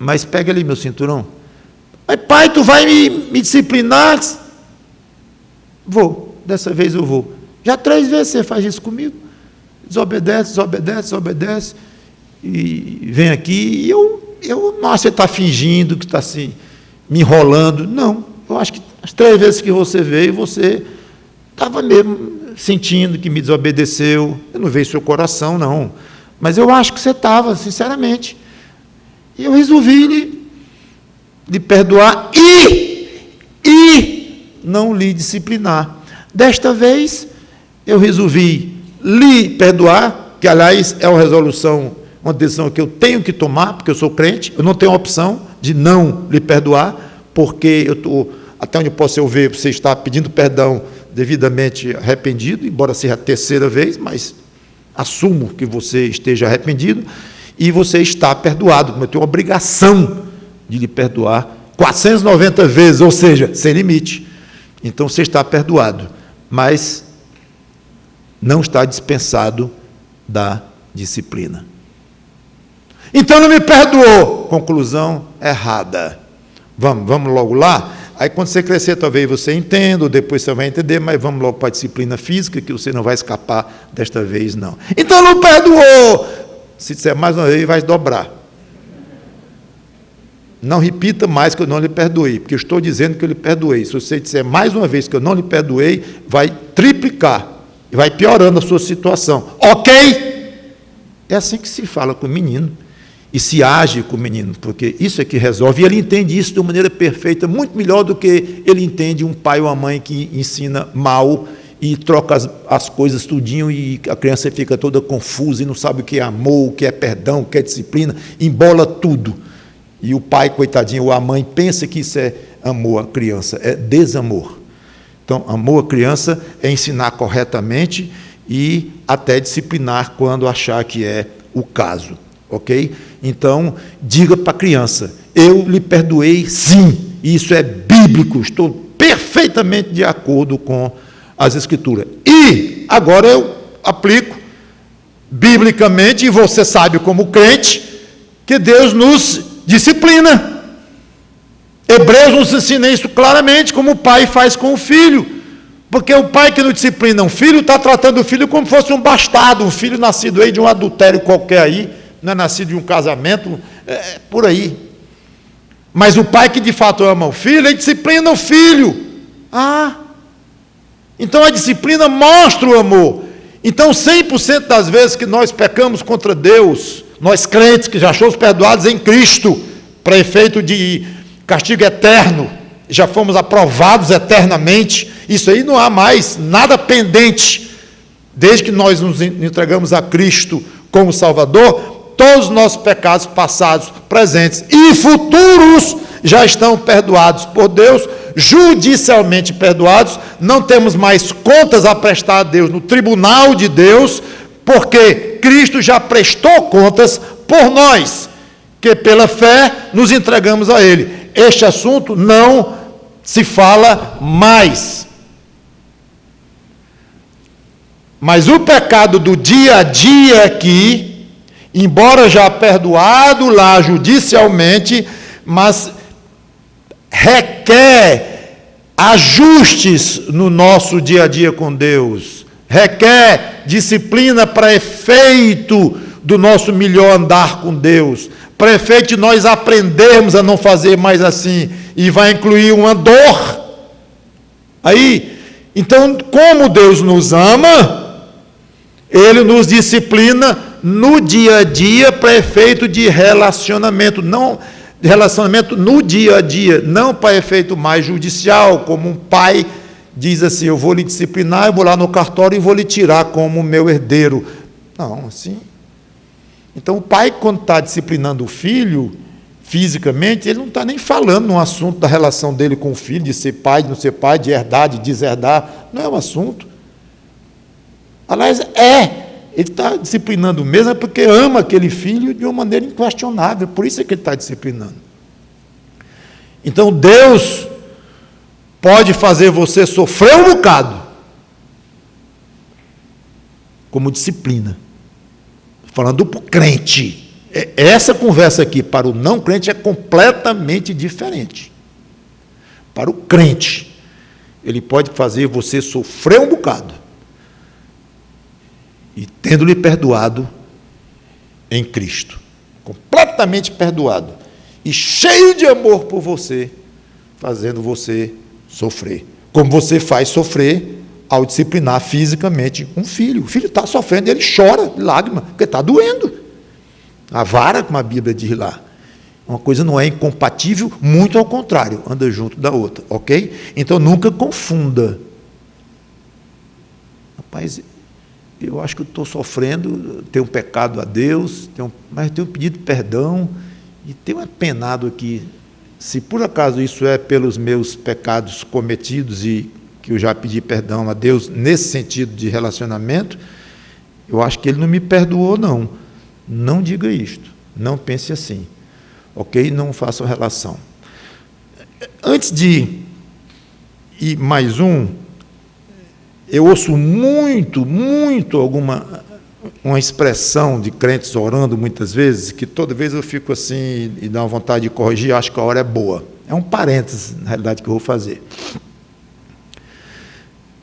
Mas pega ali meu cinturão. Mas pai, tu vai me disciplinar? Vou, dessa vez eu vou. Já 3 vezes você faz isso comigo. Desobedece. E vem aqui e nossa, você está fingindo que está assim, me enrolando. Não, eu acho que as 3 vezes que você veio, você estava mesmo sentindo que me desobedeceu. Eu não vejo seu coração, não. Mas eu acho que você estava, sinceramente. E eu resolvi lhe perdoar e não lhe disciplinar. Desta vez, eu resolvi lhe perdoar, que, aliás, é uma decisão que eu tenho que tomar, porque eu sou crente, eu não tenho a opção de não lhe perdoar, porque eu estou, até onde posso eu ver, você está pedindo perdão devidamente arrependido, embora seja a 3ª vez, mas assumo que você esteja arrependido, e você está perdoado, como eu tenho a obrigação de lhe perdoar 490 vezes, ou seja, sem limite. Então você está perdoado, mas não está dispensado da disciplina. Então não me perdoou. Conclusão errada. Vamos logo lá? Aí quando você crescer, talvez você entenda, ou depois você vai entender, mas vamos logo para a disciplina física, que você não vai escapar desta vez, não. Então não perdoou. Se disser mais uma vez, vai dobrar. Não repita mais que eu não lhe perdoei, porque eu estou dizendo que eu lhe perdoei. Se você disser mais uma vez que eu não lhe perdoei, vai triplicar, e vai piorando a sua situação. Ok? É assim que se fala com o menino, e se age com o menino, porque isso é que resolve, e ele entende isso de uma maneira perfeita, muito melhor do que ele entende um pai ou uma mãe que ensina mal, e troca as coisas tudinho, e a criança fica toda confusa, e não sabe o que é amor, o que é perdão, o que é disciplina, embola tudo. E o pai, coitadinho, ou a mãe, pensa que isso é amor à criança, é desamor. Então, amor à criança é ensinar corretamente e até disciplinar quando achar que é o caso, ok? Então, diga para a criança, eu lhe perdoei sim, isso é bíblico, estou perfeitamente de acordo com as Escrituras. E agora eu aplico biblicamente, e você sabe como crente, que Deus nos disciplina. Hebreus nos ensina isso claramente, como o pai faz com o filho. Porque o pai que não disciplina um filho, está tratando o filho como se fosse um bastardo, um filho nascido aí de um adultério qualquer aí, não é nascido de um casamento, por aí. Mas o pai que de fato ama o filho, ele disciplina o filho. Então a disciplina mostra o amor. Então 100% das vezes que nós pecamos contra Deus, nós crentes que já somos perdoados em Cristo, para efeito de castigo eterno, já fomos aprovados eternamente, isso aí não há mais nada pendente, desde que nós nos entregamos a Cristo como Salvador, todos os nossos pecados passados, presentes e futuros já estão perdoados por Deus, judicialmente perdoados, não temos mais contas a prestar a Deus no tribunal de Deus, porque Cristo já prestou contas por nós, que pela fé nos entregamos a Ele. Este assunto não se fala mais. Mas o pecado do dia a dia aqui, embora já perdoado lá judicialmente, mas requer ajustes no nosso dia a dia com Deus, requer disciplina para efeito do nosso melhor andar com Deus, para efeito de nós aprendermos a não fazer mais assim, e vai incluir uma dor. Aí, então, como Deus nos ama, Ele nos disciplina no dia a dia para efeito de relacionamento, não relacionamento no dia a dia, não para efeito mais judicial, como um pai diz assim, eu vou lhe disciplinar, eu vou lá no cartório e vou lhe tirar como meu herdeiro. Não, assim. Então o pai, quando está disciplinando o filho, fisicamente, ele não está nem falando no assunto da relação dele com o filho, de ser pai, de não ser pai, de herdar, de deserdar, não é um assunto. Aliás, ele está disciplinando mesmo, porque ama aquele filho de uma maneira inquestionável, por isso é que ele está disciplinando. Então Deus pode fazer você sofrer um bocado, como disciplina. Falando para o crente, essa conversa aqui para o não crente é completamente diferente. Para o crente, ele pode fazer você sofrer um bocado, e tendo-lhe perdoado em Cristo, completamente perdoado, e cheio de amor por você, fazendo você sofrer, como você faz sofrer ao disciplinar fisicamente um filho. O filho está sofrendo, ele chora de lágrima, porque está doendo. A vara, como a Bíblia diz lá, uma coisa não é incompatível, muito ao contrário, anda junto da outra, ok? Então nunca confunda. Rapaz, eu acho que eu estou sofrendo, tenho um pecado a Deus, mas tenho pedido perdão, e tenho apenado aqui. Se por acaso isso é pelos meus pecados cometidos e que eu já pedi perdão a Deus nesse sentido de relacionamento, eu acho que Ele não me perdoou, não. Não diga isto, não pense assim, ok? Não faça relação. Antes de ir mais eu ouço muito uma expressão de crentes orando muitas vezes, que toda vez eu fico assim e dá uma vontade de corrigir, acho que a hora é boa. É um parênteses, na realidade, que eu vou fazer.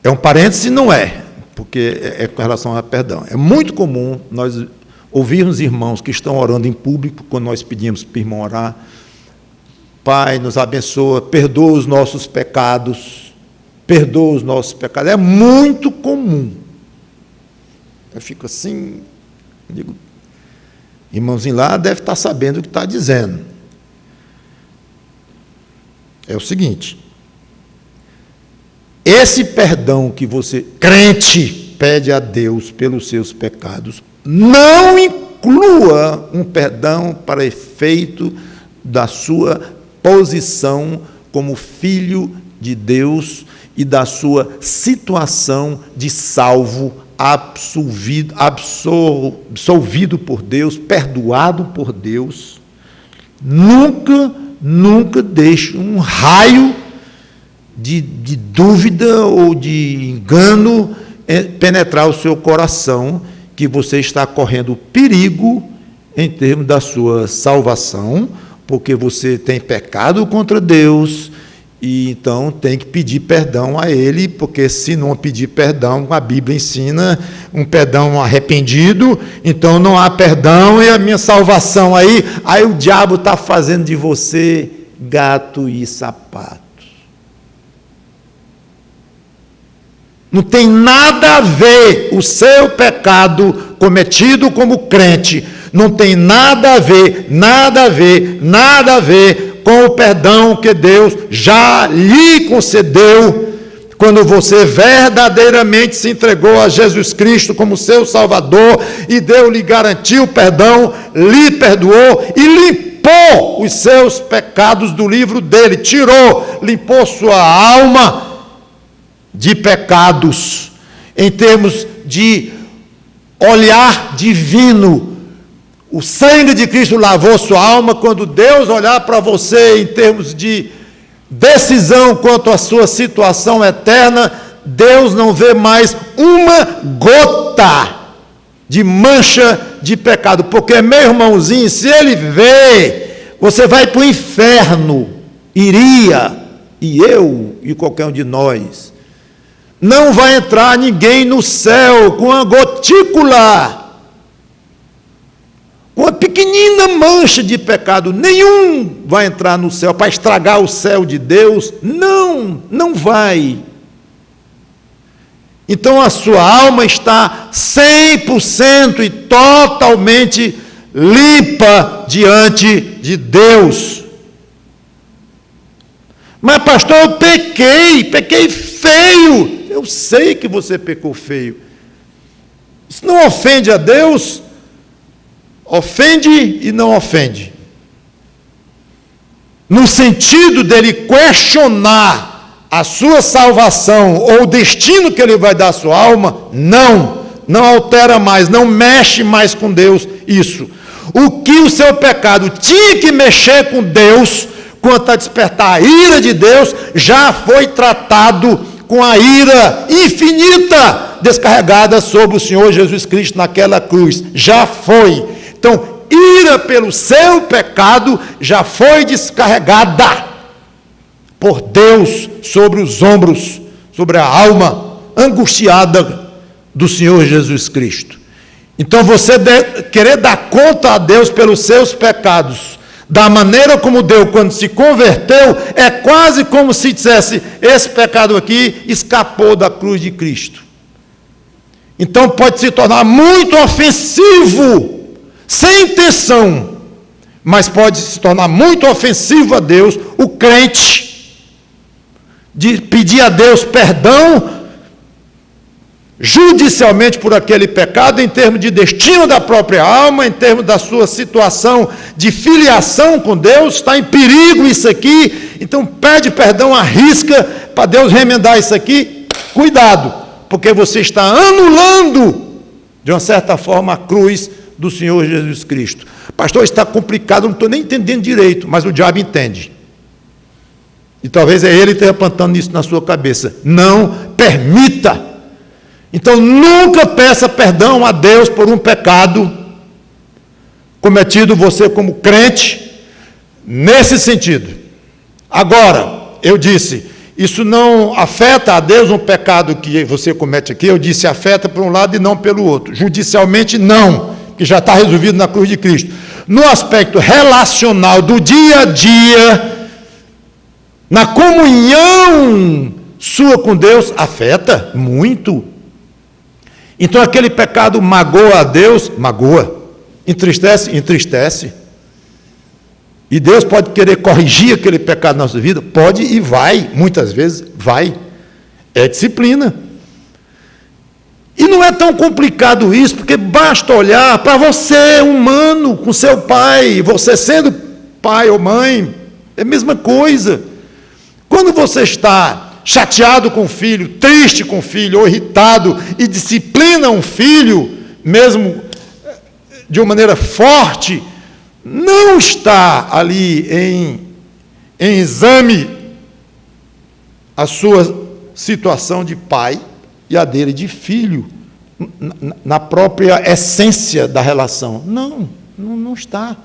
É um parênteses e não é, porque é com relação a perdão. É muito comum nós ouvirmos irmãos que estão orando em público, quando nós pedimos para o irmão orar, Pai, nos abençoa, perdoa os nossos pecados, perdoa os nossos pecados. É muito comum. Eu fico assim, digo, irmãozinho lá deve estar sabendo o que está dizendo. É o seguinte, esse perdão que você, crente, pede a Deus pelos seus pecados, não inclua um perdão para efeito da sua posição como filho de Deus e da sua situação de salvo, absolvido por Deus, perdoado por Deus. Nunca deixe um raio de dúvida ou de engano penetrar o seu coração, que você está correndo perigo em termos da sua salvação, porque você tem pecado contra Deus, e então tem que pedir perdão a Ele, porque se não pedir perdão, a Bíblia ensina um perdão arrependido, então não há perdão, e a minha salvação aí o diabo está fazendo de você gato e sapato. Não tem nada a ver o seu pecado cometido como crente, não tem nada a ver com o perdão que Deus já lhe concedeu, quando você verdadeiramente se entregou a Jesus Cristo como seu Salvador, e Deus lhe garantiu perdão, lhe perdoou e limpou os seus pecados do livro dele, limpou sua alma de pecados, em termos de olhar divino. O sangue de Cristo lavou sua alma. Quando Deus olhar para você em termos de decisão quanto à sua situação eterna, Deus não vê mais uma gota de mancha de pecado, porque, meu irmãozinho, se Ele vê, você vai para o inferno, iria, e eu, e qualquer um de nós. Não vai entrar ninguém no céu com uma gotícula, uma pequenina mancha de pecado. Nenhum vai entrar no céu para estragar o céu de Deus. Não vai. Então a sua alma está 100% e totalmente limpa diante de Deus. Mas pastor, eu pequei feio. Eu sei que você pecou feio. Isso não ofende a Deus? Ofende e não ofende. No sentido dele questionar a sua salvação ou o destino que ele vai dar à sua alma, não altera mais, não mexe mais com Deus isso. O que o seu pecado tinha que mexer com Deus, quanto a despertar a ira de Deus, já foi tratado com a ira infinita descarregada sobre o Senhor Jesus Cristo naquela cruz. Já foi. Então, ira pelo seu pecado já foi descarregada por Deus sobre os ombros, sobre a alma angustiada do Senhor Jesus Cristo. Então, você querer dar conta a Deus pelos seus pecados, da maneira como deu quando se converteu, é quase como se dissesse: esse pecado aqui escapou da cruz de Cristo. Então pode se tornar muito ofensivo, sem intenção, mas pode se tornar muito ofensivo a Deus, o crente, de pedir a Deus perdão judicialmente por aquele pecado, em termos de destino da própria alma, em termos da sua situação de filiação com Deus. Está em perigo isso aqui, então pede perdão à risca para Deus remendar isso aqui. Cuidado, porque você está anulando de uma certa forma a cruz do Senhor Jesus Cristo. Pastor, está complicado, não estou nem entendendo direito, mas o diabo entende, e talvez é ele que esteja plantando isso na sua cabeça. Não permita. Então, nunca peça perdão a Deus por um pecado cometido você como crente, nesse sentido. Agora, eu disse, isso não afeta a Deus um pecado que você comete aqui. Eu disse, afeta por um lado e não pelo outro. Judicialmente, não, que já está resolvido na cruz de Cristo. No aspecto relacional do dia a dia, na comunhão sua com Deus, afeta muito. Então aquele pecado magoa a Deus, magoa. Entristece, entristece. E Deus pode querer corrigir aquele pecado na nossa vida? Pode e vai, muitas vezes vai. É disciplina. E não é tão complicado isso, porque basta olhar para você, humano, com seu pai, você sendo pai ou mãe, é a mesma coisa. Quando você está chateado com o filho, triste com o filho, ou irritado, e disciplina um filho, mesmo de uma maneira forte, não está ali em exame a sua situação de pai e a dele de filho, na própria essência da relação. Não está.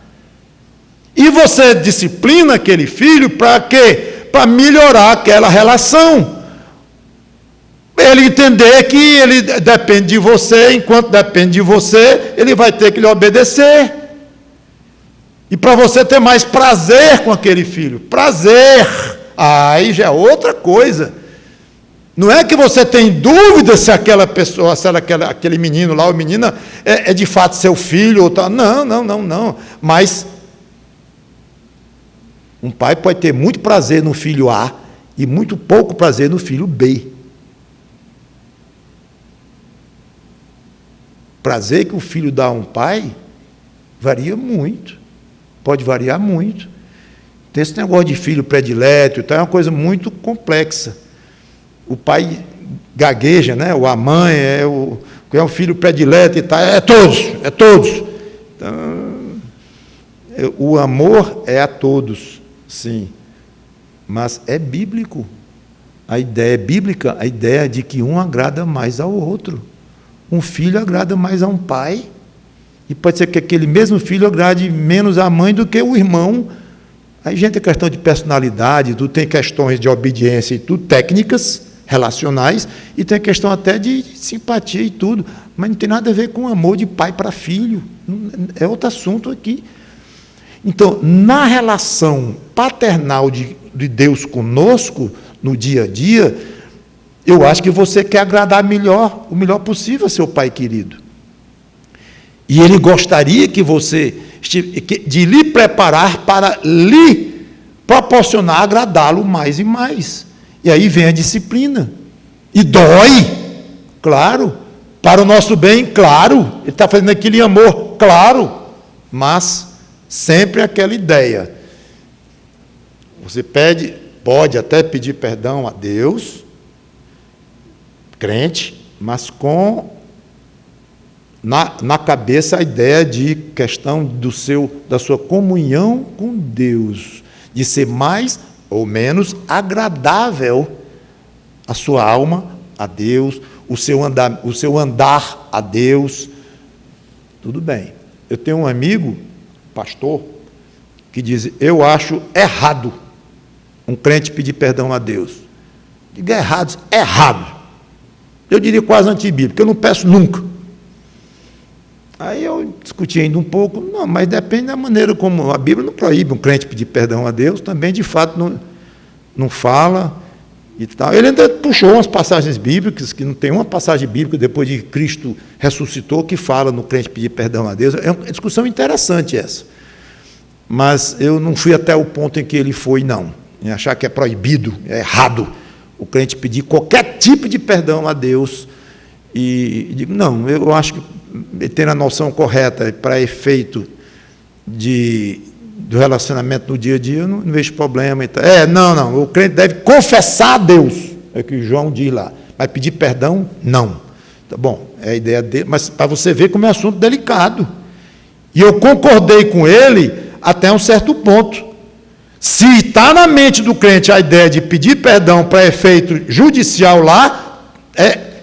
E você disciplina aquele filho para quê? Para melhorar aquela relação. Ele entender que ele depende de você, enquanto depende de você, ele vai ter que lhe obedecer. E para você ter mais prazer com aquele filho. Prazer. Aí já é outra coisa. Não é que você tem dúvida se aquela pessoa, se aquele menino lá, ou menina, é de fato seu filho ou tal. Não. Mas um pai pode ter muito prazer no filho A e muito pouco prazer no filho B. Prazer que o filho dá a um pai varia muito. Pode variar muito. Tem esse negócio de filho predileto, então é uma coisa muito complexa. O pai gagueja, né? Ou a mãe é o filho predileto e tal. É todos. Então, o amor é a todos, sim. Mas é bíblico. A ideia é bíblica, a ideia de que um agrada mais ao outro. Um filho agrada mais a um pai. E pode ser que aquele mesmo filho agrade menos à mãe do que o irmão. Aí, gente, é questão de personalidade, tudo tem questões de obediência e tudo, técnicas, relacionais, e tem questão até de simpatia e tudo, mas não tem nada a ver com amor de pai para filho, é outro assunto aqui. Então, na relação paternal de Deus conosco, no dia a dia, eu acho que você quer agradar o melhor possível ao seu pai querido. E ele gostaria que você, de lhe preparar para lhe proporcionar agradá-lo mais e mais. E aí vem a disciplina. E dói, claro. Para o nosso bem, claro. Ele está fazendo aquilo em amor, claro. Mas sempre aquela ideia. Você pode até pedir perdão a Deus, crente, mas com na cabeça a ideia de questão da sua comunhão com Deus, de ser mais ou menos agradável a sua alma a Deus, o seu andar a Deus. Tudo bem. Eu tenho um amigo, pastor, que diz: eu acho errado um crente pedir perdão a Deus. Diga errado. Eu diria quase antibíblico, eu não peço nunca. Aí eu discuti ainda um pouco, não, mas depende da maneira como a Bíblia não proíbe um crente pedir perdão a Deus, também de fato não fala e tal. Ele ainda puxou umas passagens bíblicas, que não tem uma passagem bíblica depois de Cristo ressuscitou que fala no crente pedir perdão a Deus. É uma discussão interessante essa. Mas eu não fui até o ponto em que ele foi, não. Em achar que é proibido, é errado o crente pedir qualquer tipo de perdão a Deus. E digo, não, eu acho que ter a noção correta para efeito do relacionamento no dia a dia, eu não vejo problema. Não, o crente deve confessar a Deus, é o que João diz lá, mas pedir perdão, não. Tá bom, é a ideia dele, mas para você ver como é um assunto delicado. E eu concordei com ele até um certo ponto. Se está na mente do crente a ideia de pedir perdão para efeito judicial lá,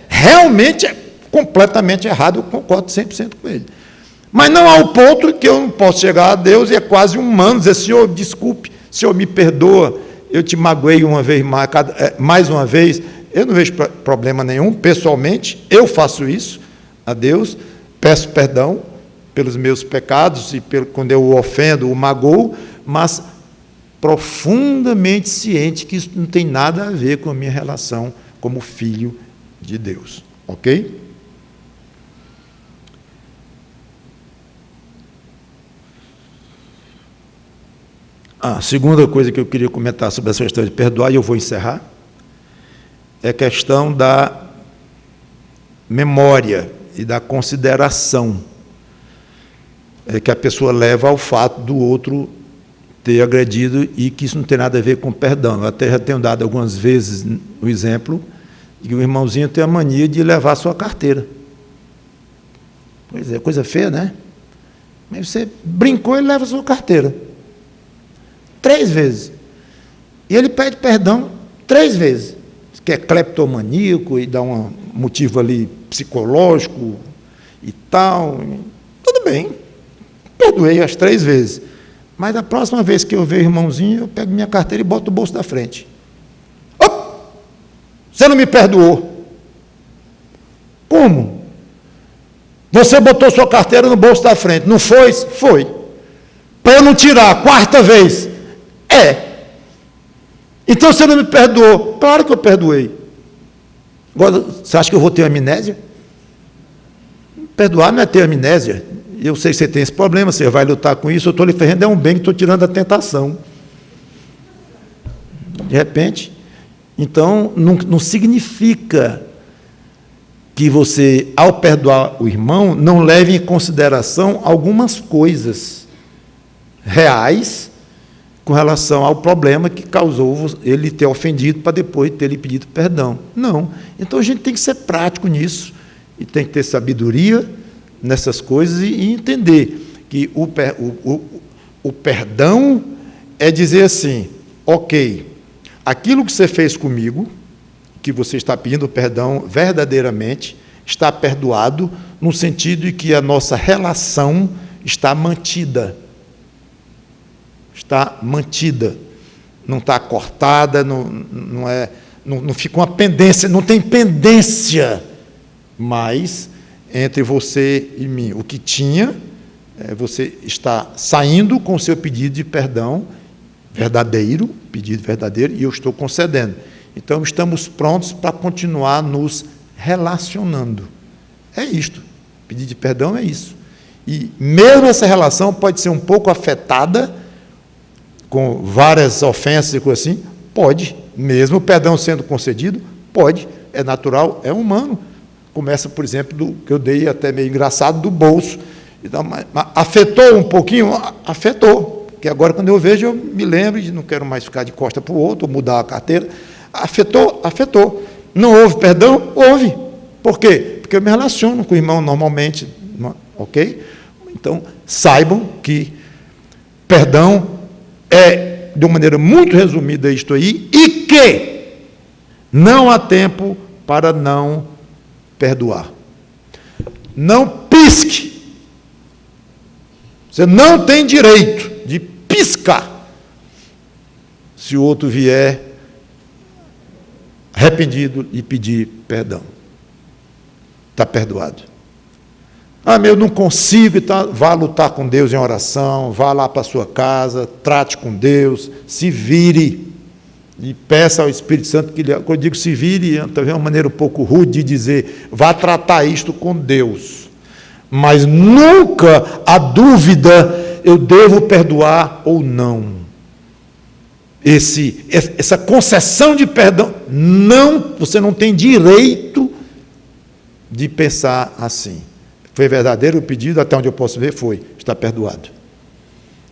realmente é completamente errado, eu concordo 100% com ele. Mas não ao ponto que eu não posso chegar a Deus e é quase humano dizer: Senhor, desculpe, Senhor, me perdoa, eu te magoei uma vez mais uma vez. Eu não vejo problema nenhum, pessoalmente, eu faço isso a Deus, peço perdão pelos meus pecados e quando eu o ofendo, o magoo, mas profundamente ciente que isso não tem nada a ver com a minha relação como filho de Deus. Ok? A segunda coisa que eu queria comentar sobre essa questão de perdoar, e eu vou encerrar, é a questão da memória e da consideração que a pessoa leva ao fato do outro ter agredido e que isso não tem nada a ver com perdão. Eu até já tenho dado algumas vezes o exemplo de que o irmãozinho tem a mania de levar a sua carteira. Pois é, coisa feia, né? Mas você brincou, ele leva a sua carteira. 3 vezes. E ele pede perdão 3 vezes. Que é cleptomaníaco e dá um motivo ali psicológico e tal. Tudo bem. Perdoei as 3 vezes. Mas da próxima vez que eu ver o irmãozinho, eu pego minha carteira e boto o bolso da frente. Oh! Você não me perdoou. Como? Você botou sua carteira no bolso da frente. Não foi? Foi. Para eu não tirar a 4ª vez. Então você não me perdoou. Claro que eu perdoei. Agora, você acha que eu vou ter amnésia? Perdoar não é ter amnésia. Eu sei que você tem esse problema, você vai lutar com isso, eu estou lhe fazendo um bem que estou tirando a tentação. De repente, então, não significa que você, ao perdoar o irmão, não leve em consideração algumas coisas reais com relação ao problema que causou ele ter ofendido para depois ter lhe pedido perdão. Não. Então, a gente tem que ser prático nisso e tem que ter sabedoria nessas coisas e entender que o perdão é dizer assim, ok, aquilo que você fez comigo, que você está pedindo perdão verdadeiramente, está perdoado, no sentido de que a nossa relação está mantida. Está mantida. Não está cortada, não fica uma pendência, não tem pendência mais entre você e mim. O que tinha, você está saindo com o seu pedido de perdão verdadeiro, pedido verdadeiro, e eu estou concedendo. Então, estamos prontos para continuar nos relacionando. É isto. Pedido de perdão é isso. E mesmo essa relação pode ser um pouco afetada com várias ofensas e coisas assim, pode. Mesmo o perdão sendo concedido, pode. É natural, é humano. Começa, por exemplo, do que eu dei até meio engraçado, do bolso. Então, mas afetou um pouquinho? Afetou. Porque agora, quando eu vejo, eu me lembro de não quero mais ficar de costa para o outro, ou mudar a carteira. Afetou? Afetou. Não houve perdão? Houve. Por quê? Porque eu me relaciono com o irmão normalmente, ok? Então, saibam que perdão é, de uma maneira muito resumida, isto aí, e que não há tempo para não perdoar. Não pisque. Você não tem direito de piscar se o outro vier arrependido e pedir perdão. Está perdoado. Eu não consigo, então, vá lutar com Deus em oração, vá lá para a sua casa, trate com Deus, se vire e peça ao Espírito Santo que, quando eu digo se vire, talvez uma maneira um pouco rude de dizer, vá tratar isto com Deus. Mas nunca há dúvida, eu devo perdoar ou não. Essa concessão de perdão, não, você não tem direito de pensar assim. Foi verdadeiro o pedido, até onde eu posso ver, foi, está perdoado.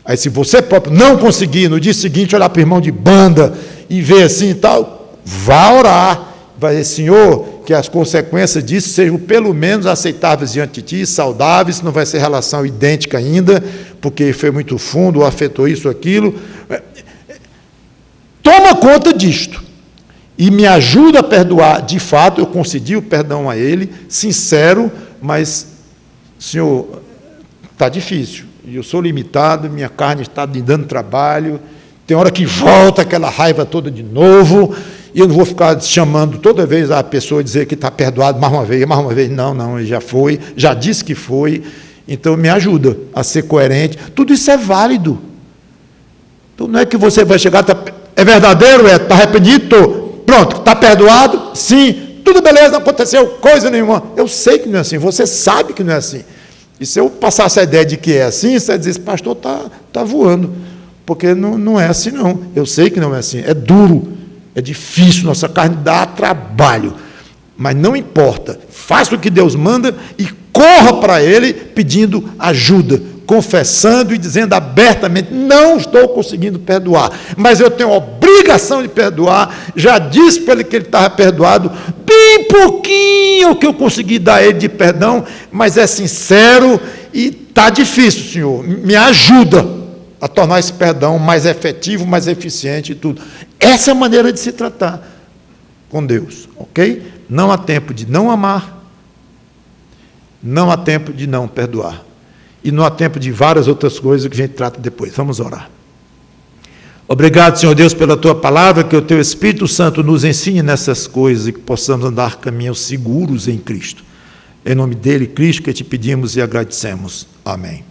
Aí se você próprio não conseguir, no dia seguinte, olhar para o irmão de banda e ver assim e tal, vá orar, vai dizer, Senhor, que as consequências disso sejam pelo menos aceitáveis diante de Ti, saudáveis, não vai ser relação idêntica ainda, porque foi muito fundo, ou afetou isso, aquilo. Toma conta disto e me ajuda a perdoar. De fato, eu concedi o perdão a ele, sincero, mas, Senhor, está difícil, e eu sou limitado, minha carne está me dando trabalho, tem hora que volta aquela raiva toda de novo, e eu não vou ficar chamando toda vez a pessoa dizer que está perdoado mais uma vez, não, ele já foi, já disse que foi, então me ajuda a ser coerente. Tudo isso é válido. Então não é que você vai chegar, é verdadeiro, está arrependido, pronto, está perdoado, sim, tudo beleza, não aconteceu coisa nenhuma. Eu sei que não é assim, você sabe que não é assim. E se eu passasse a ideia de que é assim, você vai dizer, esse pastor está voando, porque não é assim não. Eu sei que não é assim, é duro, é difícil, nossa carne dá trabalho, mas não importa, faça o que Deus manda e corra para Ele pedindo ajuda, confessando e dizendo abertamente: não estou conseguindo perdoar, mas eu tenho a obrigação de perdoar. Já disse para ele que ele estava perdoado, bem pouquinho que eu consegui dar a ele de perdão, mas é sincero e está difícil, Senhor, me ajuda a tornar esse perdão mais efetivo, mais eficiente e tudo. Essa é a maneira de se tratar com Deus, ok? Não há tempo de não amar, não há tempo de não perdoar, e não há tempo de várias outras coisas que a gente trata depois. Vamos orar. Obrigado, Senhor Deus, pela Tua palavra, que o Teu Espírito Santo nos ensine nessas coisas e que possamos andar caminhos seguros em Cristo. Em nome dele, Cristo, que te pedimos e agradecemos. Amém.